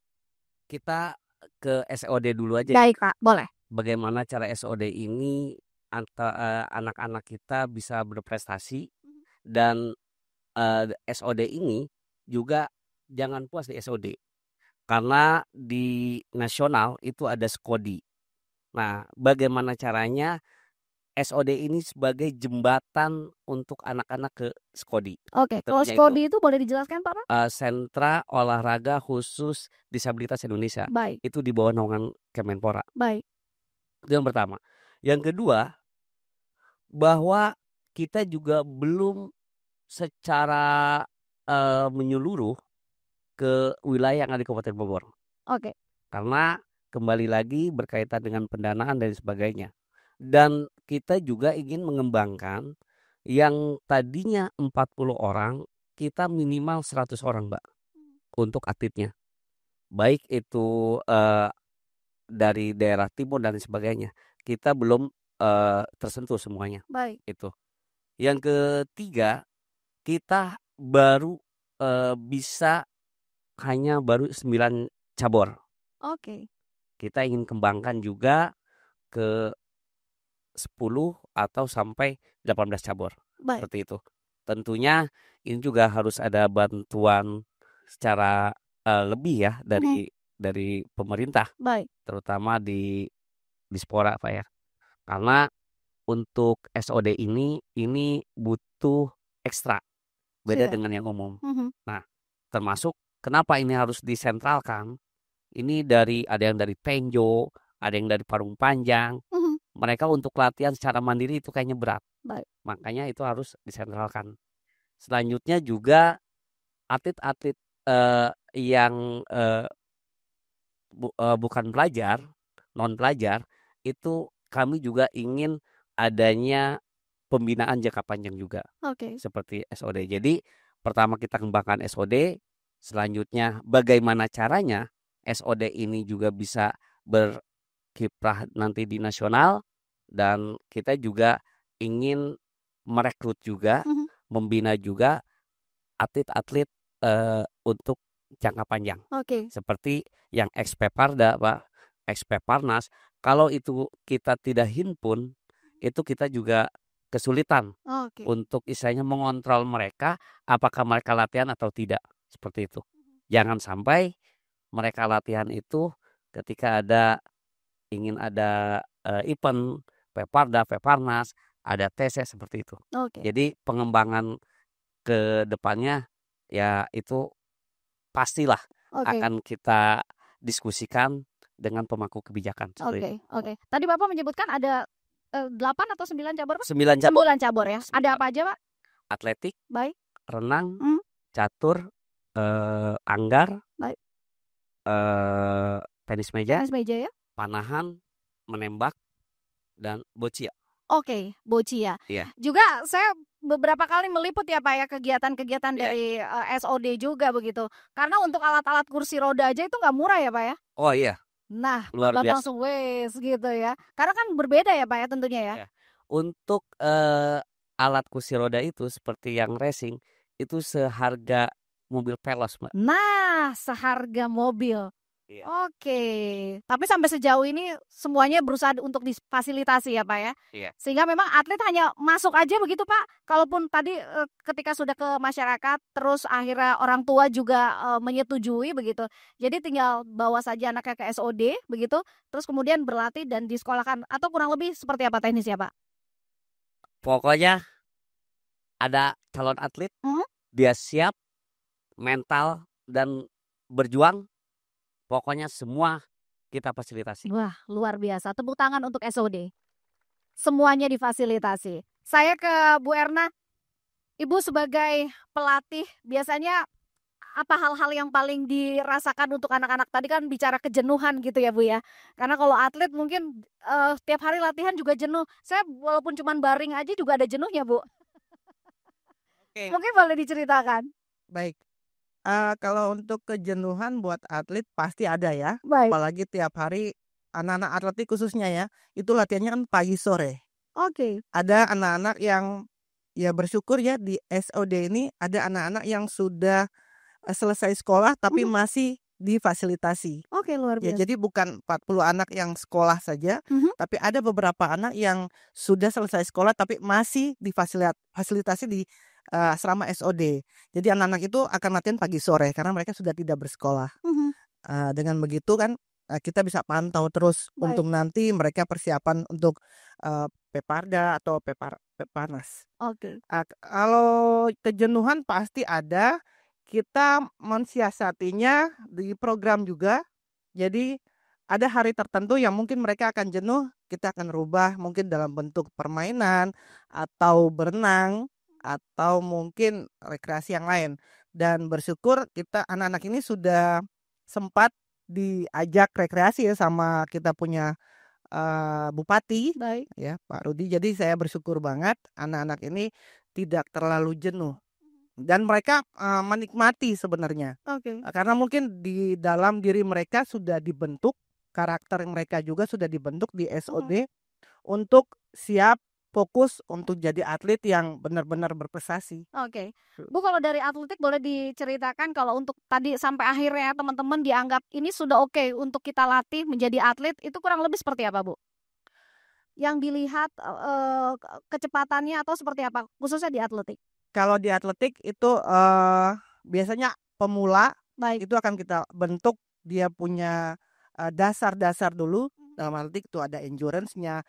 kita ke SOD dulu aja. Baik Pak, boleh. Bagaimana cara SOD ini anak-anak kita bisa berprestasi, dan SOD ini juga jangan puas di SOD, karena di nasional itu ada Skodi. Nah, bagaimana caranya SOD ini sebagai jembatan untuk anak-anak ke Skodi. Oke, kalau Tentunya Skodi itu boleh dijelaskan Pak? Sentra Olahraga Khusus Disabilitas Indonesia. Baik, Itu di bawah naungan Kemenpora. baik. Itu yang pertama. Yang kedua, bahwa kita juga belum secara menyeluruh ke wilayah yang ada di Kabupaten Bogor. Oke. Karena kembali lagi berkaitan dengan pendanaan dan sebagainya. Dan kita juga ingin mengembangkan yang tadinya 40 orang, kita minimal 100 orang, Mbak, untuk atletnya. Baik itu dari daerah timur dan sebagainya. Kita belum tersentuh semuanya. Baik. Itu. Yang ketiga, kita baru bisa hanya baru 9 cabur. Oke. Kita ingin kembangkan juga ke 10 atau sampai 18 cabur. Baik. Seperti itu. Tentunya ini juga harus ada bantuan secara lebih ya dari pemerintah, Baik. terutama di Dispora Pak ya. Karena untuk SOD ini butuh ekstra. Beda Siap. dengan yang umum. Mhm. Nah, termasuk kenapa ini harus disentralkan? Ini ada yang dari Penjo, ada yang dari Parung Panjang. Mhm. Mereka untuk latihan secara mandiri itu kayaknya berat. Baik. Makanya itu harus disentralkan. Selanjutnya juga atlet-atlet yang bukan pelajar, non pelajar, itu kami juga ingin adanya pembinaan jangka panjang juga. Oke. Seperti SOD. Jadi pertama kita kembangkan SOD, selanjutnya bagaimana caranya SOD ini juga bisa berkiprah nanti di nasional, dan kita juga ingin merekrut juga, membina juga atlet-atlet untuk jangka panjang. Oke. Seperti yang ex-Peparda, Pak, ex-Peparnas. Kalau itu kita tidak himpun, itu kita juga kesulitan untuk istilahnya mengontrol mereka, apakah mereka latihan atau tidak. Seperti itu. Jangan sampai mereka latihan itu ketika ingin ada event Peparda, Peparnas, ada TC seperti itu. Jadi pengembangan ke depannya ya itu pastilah akan kita diskusikan dengan pemangku kebijakan. Oke. Tadi Bapak menyebutkan ada 8 atau 9 cabur, Pak? 9 cabur. 9 cabur ya. Ada apa aja, Pak? Atletik, baik, renang, catur, anggar, baik, tenis meja, ya, panahan, menembak, dan boccia. Oke, boccia. Iya. Juga saya beberapa kali meliput ya Pak ya kegiatan-kegiatan dari SOD juga begitu. Karena untuk alat-alat kursi roda aja itu nggak murah ya Pak ya. Oh iya. Nah, luar biasa. langsung wes gitu ya. Karena kan berbeda ya Pak ya tentunya ya. Untuk alat kursi roda itu seperti yang racing itu seharga mobil Veloz, Mbak. Nah, seharga mobil. Iya. Oke, tapi sampai sejauh ini semuanya berusaha untuk difasilitasi ya Pak ya. Iya. Sehingga memang atlet hanya masuk aja begitu Pak. Kalaupun tadi ketika sudah ke masyarakat, terus akhirnya orang tua juga menyetujui begitu. Jadi tinggal bawa saja anaknya ke SOD begitu, terus kemudian berlatih dan disekolahkan. Atau kurang lebih seperti apa teknisnya Pak? Pokoknya ada calon atlet, dia siap, mental dan berjuang. Pokoknya semua kita fasilitasi. Wah, luar biasa. Tepuk tangan untuk SOD. Semuanya difasilitasi. Saya ke Bu Erna. Ibu sebagai pelatih, biasanya apa hal-hal yang paling dirasakan untuk anak-anak? Tadi kan bicara kejenuhan gitu ya Bu ya. Karena kalau atlet mungkin tiap hari latihan juga jenuh. Saya walaupun cuma baring aja juga ada jenuhnya Bu. Oke. Mungkin boleh diceritakan. Baik. Kalau untuk kejenuhan buat atlet pasti ada ya. Baik. Apalagi tiap hari anak-anak atletik khususnya ya, itu latihannya kan pagi sore. Oke. Ada anak-anak yang ya bersyukur ya di SOD ini ada anak-anak yang sudah selesai sekolah tapi masih difasilitasi. Oke, luar Ya, biasa. jadi bukan 40 anak yang sekolah saja, tapi ada beberapa anak yang sudah selesai sekolah tapi masih difasilitasi di asrama SOD. Jadi anak-anak itu akan latihan pagi sore karena mereka sudah tidak bersekolah. Dengan begitu kan kita bisa pantau terus Baik. untuk nanti mereka persiapan untuk Peparda atau Peparnas. Oke. Kalau kejenuhan pasti ada, kita mensiasatinya di program juga. Jadi ada hari tertentu yang mungkin mereka akan jenuh, kita akan rubah mungkin dalam bentuk permainan atau berenang atau mungkin rekreasi yang lain. Dan bersyukur kita anak-anak ini sudah sempat diajak rekreasi ya sama kita punya Bupati Baik. ya Pak Rudi. Jadi saya bersyukur banget anak-anak ini tidak terlalu jenuh dan mereka menikmati sebenarnya. Oke. Karena mungkin di dalam diri mereka sudah dibentuk, karakter mereka juga sudah dibentuk di SOD untuk siap fokus untuk jadi atlet yang benar-benar berprestasi. Oke. Bu, kalau dari atletik boleh diceritakan kalau untuk tadi sampai akhirnya teman-teman dianggap ini sudah oke untuk kita latih menjadi atlet, itu kurang lebih seperti apa, Bu? Yang dilihat kecepatannya atau seperti apa khususnya di atletik? Kalau di atletik itu biasanya pemula Baik. itu akan kita bentuk dia punya dasar-dasar dulu. Dalam atletik itu ada endurance-nya,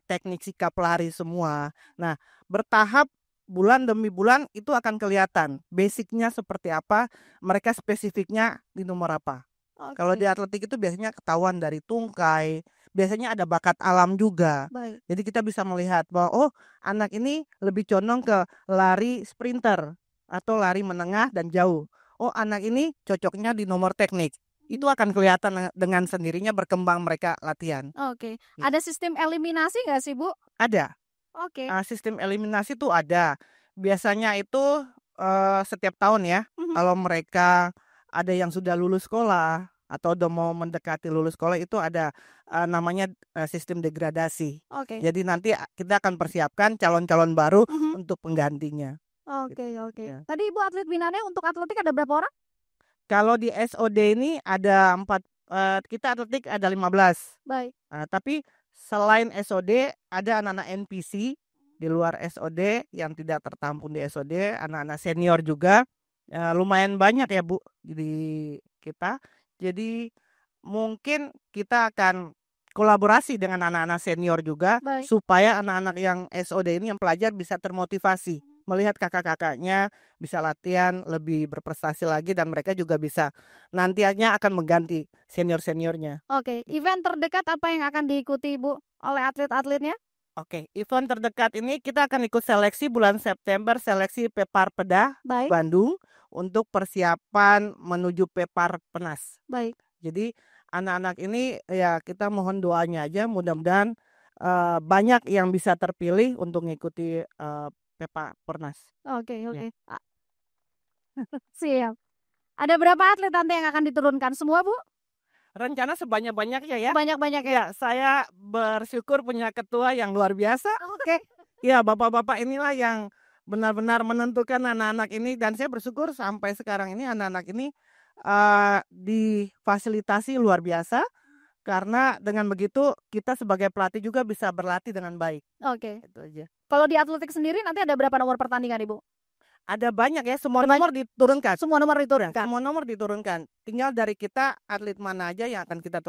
teknik sikap lari semua. Nah, bertahap bulan demi bulan itu akan kelihatan basicnya seperti apa, mereka spesifiknya di nomor apa. Kalau di atletik itu biasanya ketahuan dari tungkai, biasanya ada bakat alam juga. Baik. Jadi kita bisa melihat bahwa anak ini lebih condong ke lari sprinter atau lari menengah dan jauh. Anak ini cocoknya di nomor teknik. Itu akan kelihatan dengan sendirinya berkembang mereka latihan. Oke. Ada sistem eliminasi nggak sih, Bu? Ada. Oke. Sistem eliminasi itu ada. Biasanya itu setiap tahun ya. Kalau mereka ada yang sudah lulus sekolah atau udah mau mendekati lulus sekolah itu ada namanya sistem degradasi. Oke. Jadi nanti kita akan persiapkan calon-calon baru untuk penggantinya. Oke. Ya. Tadi Ibu atlet binanya untuk atletik ada berapa orang? Kalau di SOD ini ada 4, kita atletik ada 15. Baik. Tapi selain SOD ada anak-anak NPC di luar SOD yang tidak tertampung di SOD, anak-anak senior juga lumayan banyak ya Bu di kita. Jadi mungkin kita akan kolaborasi dengan anak-anak senior juga. Baik. Supaya anak-anak yang SOD ini yang pelajar bisa termotivasi melihat kakak-kakaknya bisa latihan lebih berprestasi lagi dan mereka juga bisa nantinya akan mengganti senior-seniornya. Oke, event terdekat apa yang akan diikuti Bu oleh atlet-atletnya? Oke, event terdekat ini kita akan ikut seleksi bulan September, seleksi Peparpeda Baik. Bandung untuk persiapan menuju Peparpenas. Baik. Jadi anak-anak ini ya kita mohon doanya aja mudah-mudahan banyak yang bisa terpilih untuk mengikuti Peparpenas. Oke. Siap. Ada berapa atlet nanti yang akan diturunkan? Semua, Bu? Rencana sebanyak-banyaknya ya. Banyak-banyak ya? Ya, saya bersyukur punya ketua yang luar biasa. Oke. Ya, bapak-bapak inilah yang benar-benar menentukan anak-anak ini dan saya bersyukur sampai sekarang ini anak-anak ini difasilitasi luar biasa. Karena dengan begitu kita sebagai pelatih juga bisa berlatih dengan baik. Oke. Itu aja. Kalau di atletik sendiri nanti ada berapa nomor pertandingan, Ibu? Ada banyak ya, semua nomor diturunkan. Semua nomor diturunkan. Semua nomor diturunkan. Tinggal dari kita atlet mana aja yang akan kita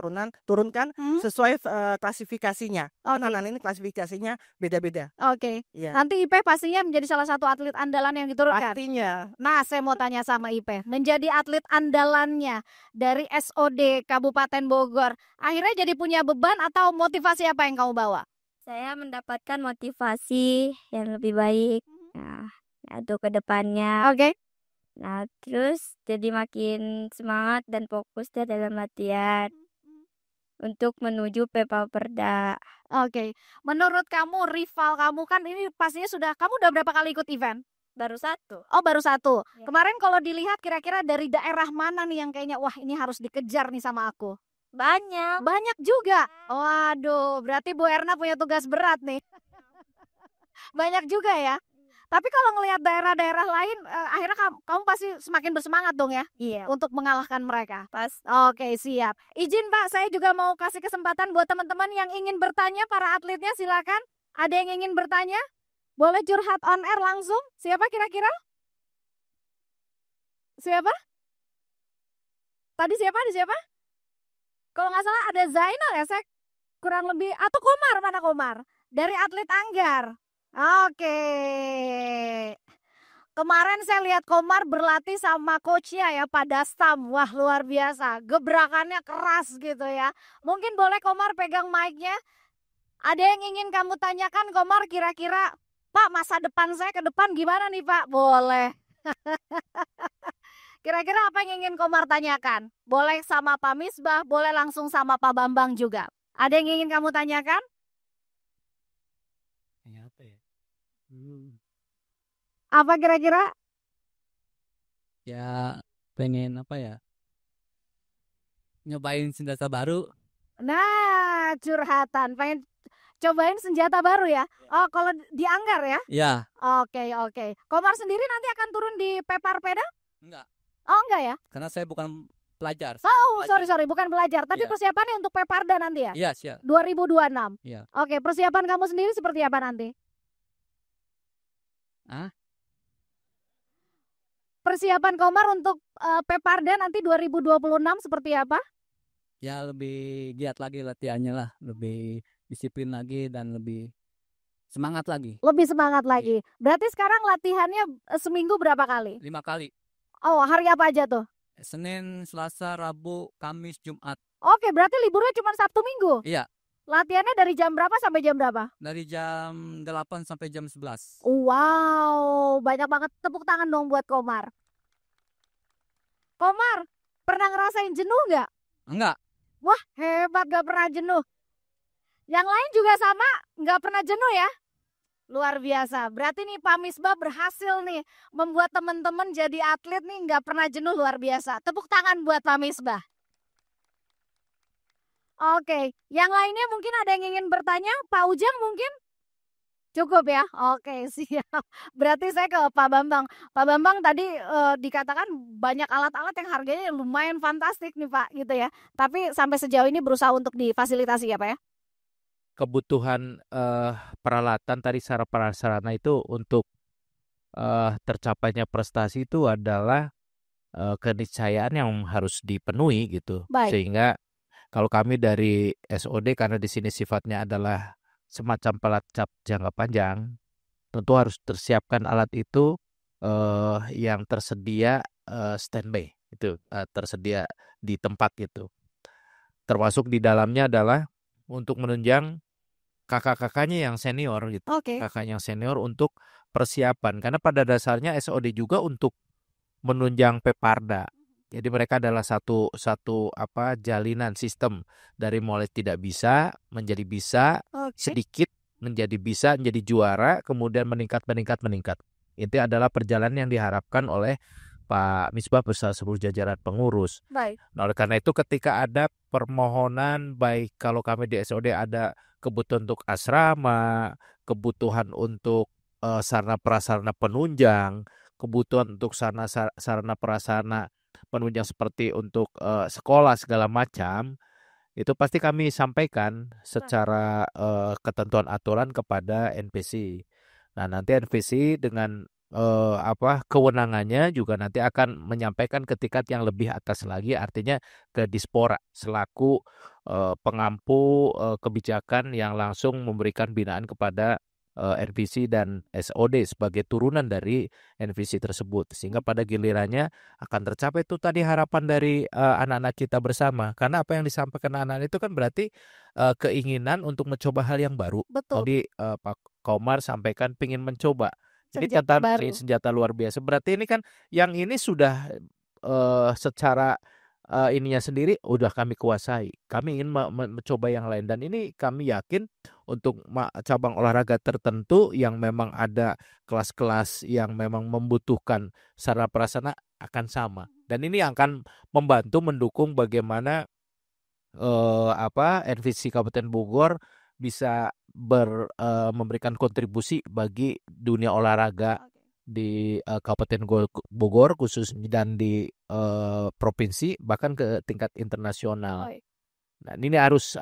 turunkan sesuai klasifikasinya. Anak-anak ini klasifikasinya beda-beda. Oke. Ya. Nanti IP pastinya menjadi salah satu atlet andalan yang diturunkan. Pastinya. Nah, saya mau tanya sama IP, menjadi atlet andalannya dari SOD Kabupaten Bogor, akhirnya jadi punya beban atau motivasi apa yang kamu bawa? Saya mendapatkan motivasi yang lebih baik. Nah, untuk kedepannya. Oke. Nah, terus jadi makin semangat dan fokus dalam latihan untuk menuju Peparpeda. Oke. Menurut kamu rival kamu kan ini pastinya kamu udah berapa kali ikut event? Baru 1. Oh, baru 1. Ya. Kemarin kalau dilihat kira-kira dari daerah mana nih yang kayaknya wah ini harus dikejar nih sama aku? Banyak. Banyak juga. Waduh, berarti Bu Erna punya tugas berat nih. Banyak juga ya. Tapi kalau ngelihat daerah-daerah lain, akhirnya kamu pasti semakin bersemangat dong ya? Iya. Untuk mengalahkan mereka. Pas. Oke, siap. Izin Pak, saya juga mau kasih kesempatan buat teman-teman yang ingin bertanya, para atletnya silakan. Ada yang ingin bertanya? Boleh curhat on air langsung. Siapa kira-kira? Siapa? Tadi siapa? Kalau nggak salah ada Zainal ya, saya kurang lebih, atau Komar, mana Komar? Dari atlet Anggar. Oke. Kemarin saya lihat Komar berlatih sama coachnya ya, Pak Dastam. Wah, luar biasa. Gebrakannya keras gitu ya. Mungkin boleh Komar pegang mic-nya. Ada yang ingin kamu tanyakan Komar, kira-kira Pak, masa depan saya ke depan gimana nih Pak? Boleh. Kira-kira apa yang ingin Komar tanyakan? Boleh sama Pak Misbah, boleh langsung sama Pak Bambang juga. Ada yang ingin kamu tanyakan? Apa ya? Apa kira-kira? Ya pengen apa ya? Nyobain senjata baru. Nah, curhatan. Pengen cobain senjata baru ya? Oh, kalau di Anggar ya? Ya. Oke. Komar sendiri nanti akan turun di Peparpeda? Enggak. Oh, enggak ya? Karena saya bukan pelajar. Oh, sorry, bukan belajar. Tapi Iya. persiapannya untuk Peparda nanti ya? Iya, siap. 2026. Iya. Oke, persiapan kamu sendiri seperti apa nanti? Persiapan Komar untuk Peparda nanti 2026 seperti apa? Ya lebih giat lagi latihannya lah, lebih disiplin lagi dan lebih semangat lagi. Lebih semangat lagi. Berarti sekarang latihannya seminggu berapa kali? 5 kali. Oh, hari apa aja tuh? Senin, Selasa, Rabu, Kamis, Jumat. Oke, berarti liburnya cuma Sabtu Minggu? Iya. Latihannya dari jam berapa sampai jam berapa? Dari jam 8 sampai jam 11. Wow, banyak banget. Tepuk tangan dong buat Komar. Komar, pernah ngerasain jenuh nggak? Enggak. Wah, hebat, gak pernah jenuh. Yang lain juga sama, gak pernah jenuh ya? Luar biasa. Berarti nih Pak Misbah berhasil nih membuat teman-teman jadi atlet nih gak pernah jenuh, luar biasa. Tepuk tangan buat Pak Misbah. Oke, yang lainnya mungkin ada yang ingin bertanya? Pak Ujang mungkin? Cukup ya? Oke, siap. Berarti saya ke Pak Bambang. Pak Bambang tadi dikatakan banyak alat-alat yang harganya lumayan fantastik nih Pak, gitu ya. Tapi sampai sejauh ini berusaha untuk difasilitasi ya Pak ya? Kebutuhan peralatan tadi secara prasarana itu untuk tercapainya prestasi itu adalah keniscayaan yang harus dipenuhi gitu. Baik. Sehingga kalau kami dari SOD, karena di sini sifatnya adalah semacam pelacak jangka panjang, tentu harus tersiapkan alat itu yang tersedia standby, itu tersedia di tempat gitu. Termasuk di dalamnya adalah untuk menunjang kakak-kakaknya yang senior gitu. Oke. Kakak yang senior untuk persiapan, karena pada dasarnya SOD juga untuk menunjang Peparda. Jadi mereka adalah satu jalinan sistem dari mulai tidak bisa menjadi bisa, sedikit menjadi bisa, menjadi juara, kemudian meningkat. Itu adalah perjalanan yang diharapkan oleh Pak Misbah beserta seluruh jajaran pengurus. Baik. Nah, oleh karena itu ketika ada permohonan, baik kalau kami di SOD ada kebutuhan untuk asrama, kebutuhan untuk sarana prasarana penunjang, kebutuhan untuk sarana prasarana penunjang seperti untuk sekolah segala macam, itu pasti kami sampaikan secara ketentuan aturan kepada NPC. Nah, nanti NPC dengan kewenangannya juga nanti akan menyampaikan ke tingkat yang lebih atas lagi, artinya ke Dispora selaku pengampu kebijakan yang langsung memberikan binaan kepada NPC dan SOD sebagai turunan dari NPC tersebut, sehingga pada gilirannya akan tercapai itu tadi harapan dari anak-anak kita bersama. Karena apa yang disampaikan anak-anak itu kan berarti keinginan untuk mencoba hal yang baru. Betul. Tadi Pak Komar sampaikan ingin mencoba. Ini senjata luar biasa. Berarti ini kan yang ini sudah secara ininya sendiri udah kami kuasai. Kami ingin mencoba yang lain, dan ini kami yakin untuk cabang olahraga tertentu yang memang ada kelas-kelas yang memang membutuhkan sarana prasarana akan sama. Dan ini akan membantu mendukung bagaimana NVC Kabupaten Bogor bisa memberikan kontribusi bagi dunia olahraga di Kabupaten Bogor khusus dan di provinsi, bahkan ke tingkat internasional. Nah, ini harus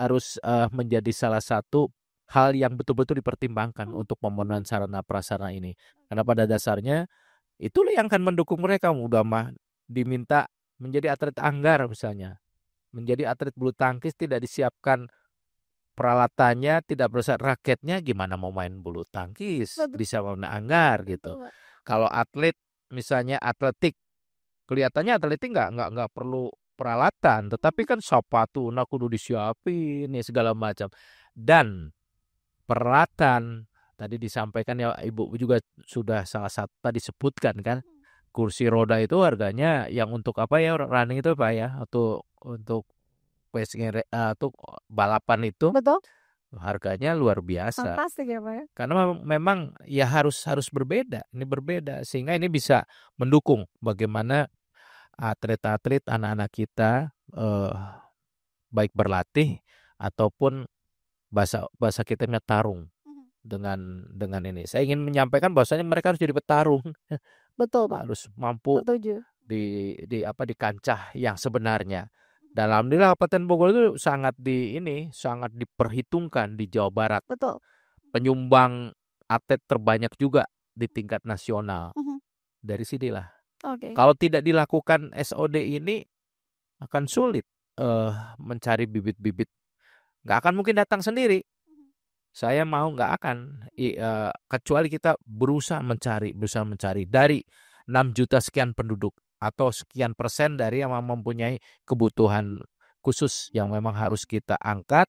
menjadi salah satu hal yang betul-betul dipertimbangkan untuk pemenuhan sarana prasarana ini. Karena pada dasarnya itulah yang akan mendukung mereka. Udah mah diminta menjadi atlet Anggar misalnya. menjadi atlet bulu tangkis tidak disiapkan peralatannya, tidak berusaha raketnya, gimana mau main bulu tangkis? Betul. Bisa main anggar gitu. Betul, Pak. Kalau atlet misalnya atletik, kelihatannya atletik nggak perlu peralatan, tetapi kan sepatu kudu disiapin nih segala macam. Dan peralatan tadi disampaikan ya Ibu juga sudah salah satu tadi sebutkan kan, kursi roda itu harganya yang untuk apa ya running itu Pak ya, untuk untuk balapan itu Betul. harganya luar biasa. Fantastik ya Pak ya. Karena memang ya harus berbeda. Ini berbeda sehingga ini bisa mendukung bagaimana atlet-atlet anak-anak kita baik berlatih ataupun bahasa kita tarung dengan ini. Saya ingin menyampaikan bahwasanya mereka harus jadi petarung. Betul Pak. Harus mampu Setuju. di kancah yang sebenarnya. Dan alhamdulillah Kabupaten Bogor itu sangat diperhitungkan di Jawa Barat. Betul. Penyumbang atlet terbanyak juga di tingkat nasional. Dari sinilah. Oke. Kalau tidak dilakukan SOD ini akan sulit mencari bibit-bibit. Nggak akan mungkin datang sendiri. Saya mau nggak akan. Kecuali kita berusaha mencari dari 6 juta sekian penduduk atau sekian persen dari yang mempunyai kebutuhan khusus yang memang harus kita angkat,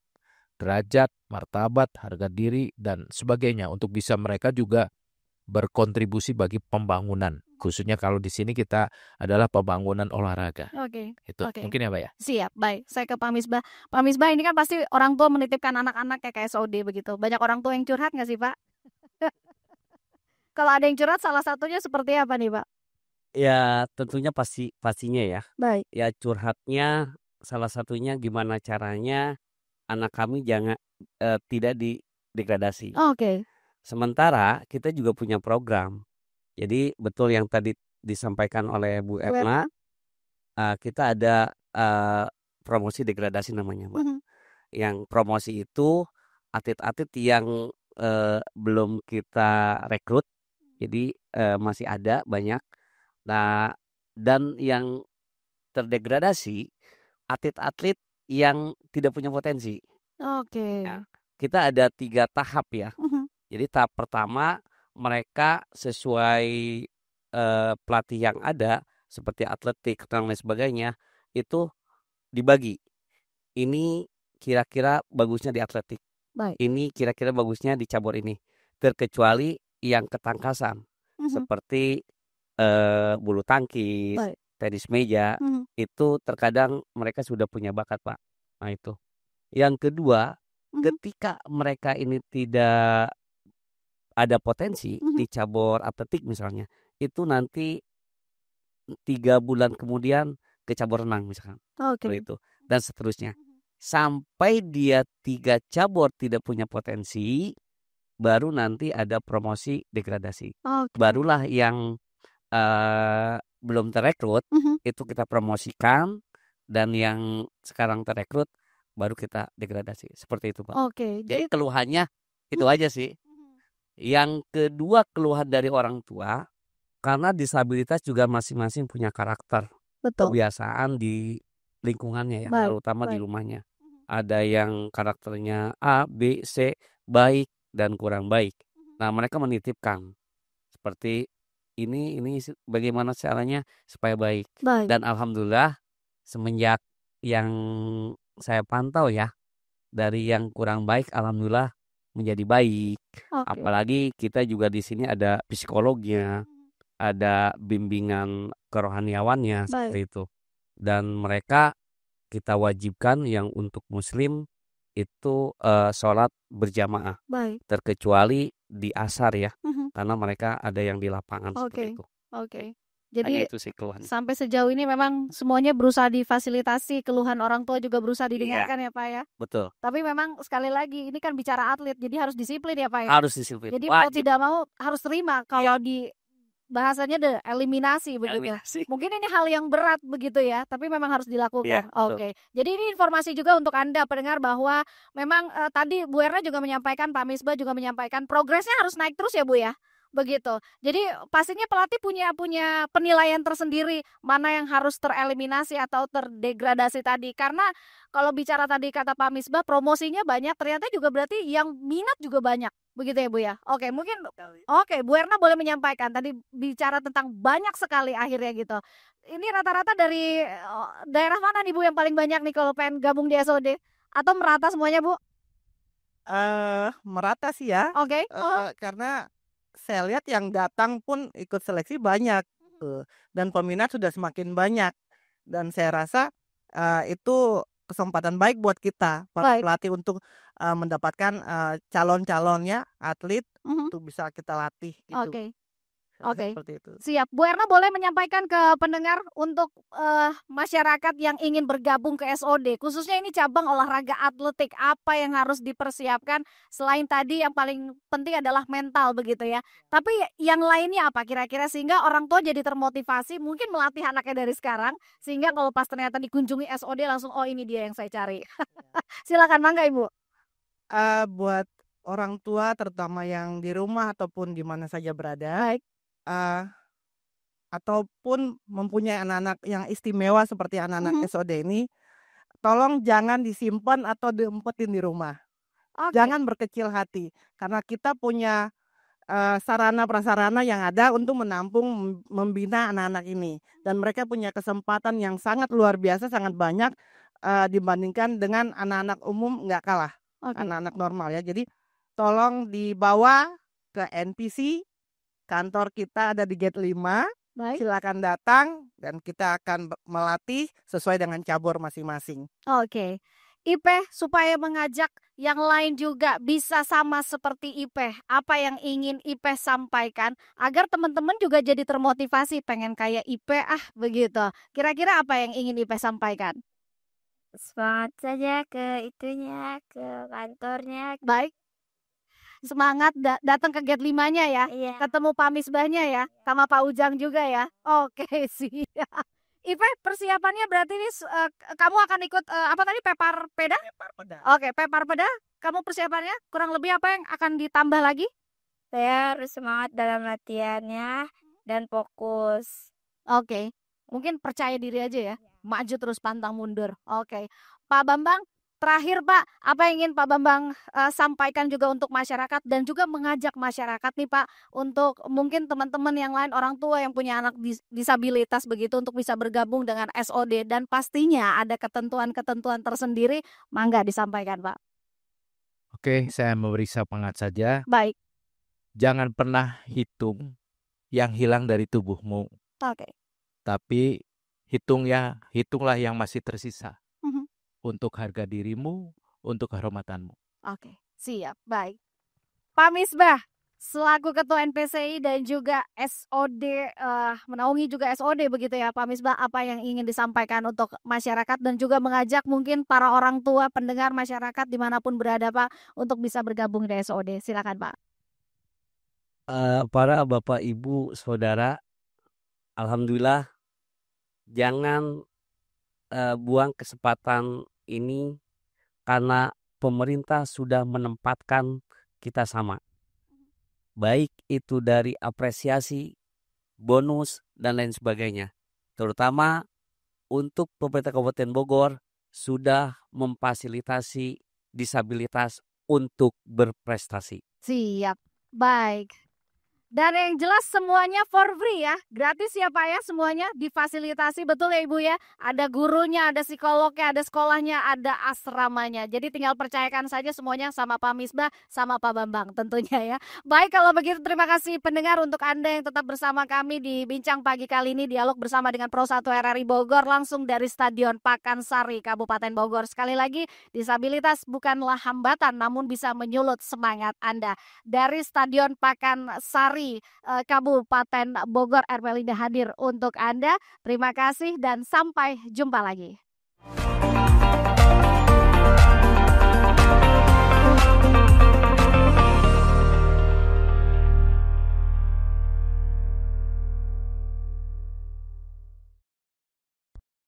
derajat, martabat, harga diri, dan sebagainya untuk bisa mereka juga berkontribusi bagi pembangunan. Khususnya kalau di sini kita adalah pembangunan olahraga. Oke. Itu mungkin ya Pak ya. Siap, baik. Saya ke Pak Misbah. Pak Misbah, ini kan pasti orang tua menitipkan anak-anak kayak SOD begitu. Banyak orang tua yang curhat nggak sih Pak? Kalau ada yang curhat, salah satunya seperti apa nih Pak? Ya tentunya pastinya ya. Baik. Ya curhatnya salah satunya gimana caranya anak kami tidak degradasi. Oke. Sementara kita juga punya program. Jadi betul yang tadi disampaikan oleh Bu Erna, kita ada promosi degradasi namanya, Mbak. Yang promosi itu atlet-atlet yang belum kita rekrut, jadi masih ada banyak. Nah, dan yang terdegradasi atlet-atlet yang tidak punya potensi. Oke. Ya, kita ada 3 tahap ya. Jadi tahap pertama mereka sesuai pelatih yang ada seperti atletik dan lain sebagainya itu dibagi. Ini kira-kira bagusnya di atletik. Baik. Ini kira-kira bagusnya di cabur ini. Terkecuali yang ketangkasan seperti bulu tangkis, tenis meja, itu terkadang mereka sudah punya bakat Pak. Nah itu. Yang kedua, ketika mereka ini tidak ada potensi di cabur atletik misalnya, itu nanti 3 bulan kemudian ke cabur renang misalkan. Oke. Itu dan seterusnya. Sampai dia 3 cabur tidak punya potensi, baru nanti ada promosi degradasi. Barulah yang belum terekrut itu kita promosikan, dan yang sekarang terekrut baru kita degradasi. Seperti itu Pak. Oke. Jadi keluhannya itu aja sih. Yang kedua keluhan dari orang tua, karena disabilitas juga masing-masing punya karakter. Betul. Kebiasaan di lingkungannya ya, terutama di rumahnya. Ada yang karakternya A, B, C, baik dan kurang baik. Nah mereka menitipkan seperti ini bagaimana caranya supaya baik. Dan alhamdulillah semenjak yang saya pantau ya, dari yang kurang baik alhamdulillah menjadi baik. Apalagi kita juga di sini ada psikolognya, ada bimbingan kerohaniawannya seperti itu. Dan mereka kita wajibkan yang untuk muslim itu sholat berjamaah. Terkecuali di asar ya. Karena mereka ada yang di lapangan seperti itu. Oke. Jadi itu sih keluhan. Sampai sejauh ini memang semuanya berusaha difasilitasi, keluhan orang tua juga berusaha didengarkan ya Pak ya. Betul. Tapi memang sekali lagi ini kan bicara atlet, jadi harus disiplin ya Pak ya. Harus disiplin. Jadi mau tidak mau harus terima kalau di bahasanya eliminasi begitu. Mungkin ini hal yang berat begitu ya, tapi memang harus dilakukan. Oke. Jadi ini informasi juga untuk Anda pendengar bahwa memang tadi Bu Erna juga menyampaikan, Pak Misbah juga menyampaikan progresnya harus naik terus ya Bu ya. begitu. Jadi pastinya pelatih punya penilaian tersendiri mana yang harus tereliminasi atau terdegradasi tadi. Karena kalau bicara tadi kata Pak Misbah promosinya banyak, ternyata juga berarti yang minat juga banyak. Begitu ya Bu ya. Oke, mungkin Bu Erna boleh menyampaikan tadi bicara tentang banyak sekali akhirnya gitu. Ini rata-rata dari daerah mana nih Bu yang paling banyak nih kalau pengen gabung di SOD? Atau merata semuanya Bu? Merata sih ya. Oke. Karena saya lihat yang datang pun ikut seleksi banyak, dan peminat sudah semakin banyak. Dan saya rasa itu kesempatan baik buat kita pelatih untuk mendapatkan calon-calonnya atlet untuk bisa kita latih gitu. Oke. Seperti itu. Siap. Bu Erna boleh menyampaikan ke pendengar untuk masyarakat yang ingin bergabung ke SOD, khususnya ini cabang olahraga atletik, apa yang harus dipersiapkan selain tadi yang paling penting adalah mental begitu ya. Tapi yang lainnya apa kira-kira sehingga orang tua jadi termotivasi mungkin melatih anaknya dari sekarang sehingga kalau pas ternyata dikunjungi SOD langsung oh ini dia yang saya cari. Silakan mangga Ibu. Buat orang tua terutama yang di rumah ataupun di mana saja berada, ataupun mempunyai anak-anak yang istimewa seperti anak-anak SOD ini, tolong jangan disimpan atau diumpetin di rumah. Jangan berkecil hati karena kita punya sarana prasarana yang ada untuk menampung membina anak-anak ini dan mereka punya kesempatan yang sangat luar biasa, sangat banyak dibandingkan dengan anak-anak umum, nggak kalah anak-anak normal ya. Jadi tolong dibawa ke NPC, kantor kita ada di gate 5. Silakan datang dan kita akan melatih sesuai dengan cabur masing-masing. Oke. Ipeh supaya mengajak yang lain juga bisa sama seperti Ipeh. Apa yang ingin Ipeh sampaikan agar teman-teman juga jadi termotivasi pengen kayak Ipeh begitu. Kira-kira apa yang ingin Ipeh sampaikan? Semangat saja ke itunya, ke kantornya. Baik. Semangat datang ke gate 5-nya ya. Iya. Ketemu Pak Misbahnya ya, sama Pak Ujang juga ya. Oke, siap. Ipeh persiapannya berarti ini kamu akan ikut apa tadi Pepar Peda? Oke, Pepar Peda. Kamu persiapannya kurang lebih apa yang akan ditambah lagi? Saya harus semangat dalam latihannya dan fokus. Oke. Mungkin percaya diri aja ya. Maju terus pantang mundur. Oke. Pak Bambang, terakhir Pak, apa yang ingin Pak Bambang sampaikan juga untuk masyarakat dan juga mengajak masyarakat nih Pak untuk mungkin teman-teman yang lain orang tua yang punya anak disabilitas begitu untuk bisa bergabung dengan SOD dan pastinya ada ketentuan-ketentuan tersendiri, mangga disampaikan Pak. Oke, saya memberi semangat saja. Baik. Jangan pernah hitung yang hilang dari tubuhmu. Oke. Tapi hitunglah yang masih tersisa. Untuk harga dirimu, untuk kehormatanmu. Oke, siap, baik. Pak Misbah, selaku Ketua NPCI dan juga SOD, menaungi juga SOD begitu ya Pak Misbah, apa yang ingin disampaikan untuk masyarakat dan juga mengajak mungkin para orang tua, pendengar masyarakat dimanapun berada Pak, untuk bisa bergabung di SOD, silakan Pak. Para Bapak Ibu Saudara, alhamdulillah jangan buang kesempatan ini karena pemerintah sudah menempatkan kita sama. Baik itu dari apresiasi, bonus, dan lain sebagainya. Terutama untuk pemerintah Kabupaten Bogor sudah memfasilitasi disabilitas untuk berprestasi. Siap, baik. Dan yang jelas semuanya for free ya, gratis ya Pak ya, semuanya difasilitasi betul ya Ibu ya. Ada gurunya, ada psikolognya, ada sekolahnya, ada asramanya. Jadi tinggal percayakan saja semuanya sama Pak Misbah, sama Pak Bambang tentunya ya. Baik kalau begitu terima kasih pendengar untuk Anda yang tetap bersama kami di Bincang Pagi kali ini. Dialog bersama dengan Pro 1 RRI Bogor langsung dari Stadion Pakansari, Kabupaten Bogor. Sekali lagi, disabilitas bukanlah hambatan namun bisa menyulut semangat Anda. Dari Stadion Pakansari, Kabupaten Bogor, Ermelinda hadir untuk Anda. Terima kasih dan sampai jumpa lagi.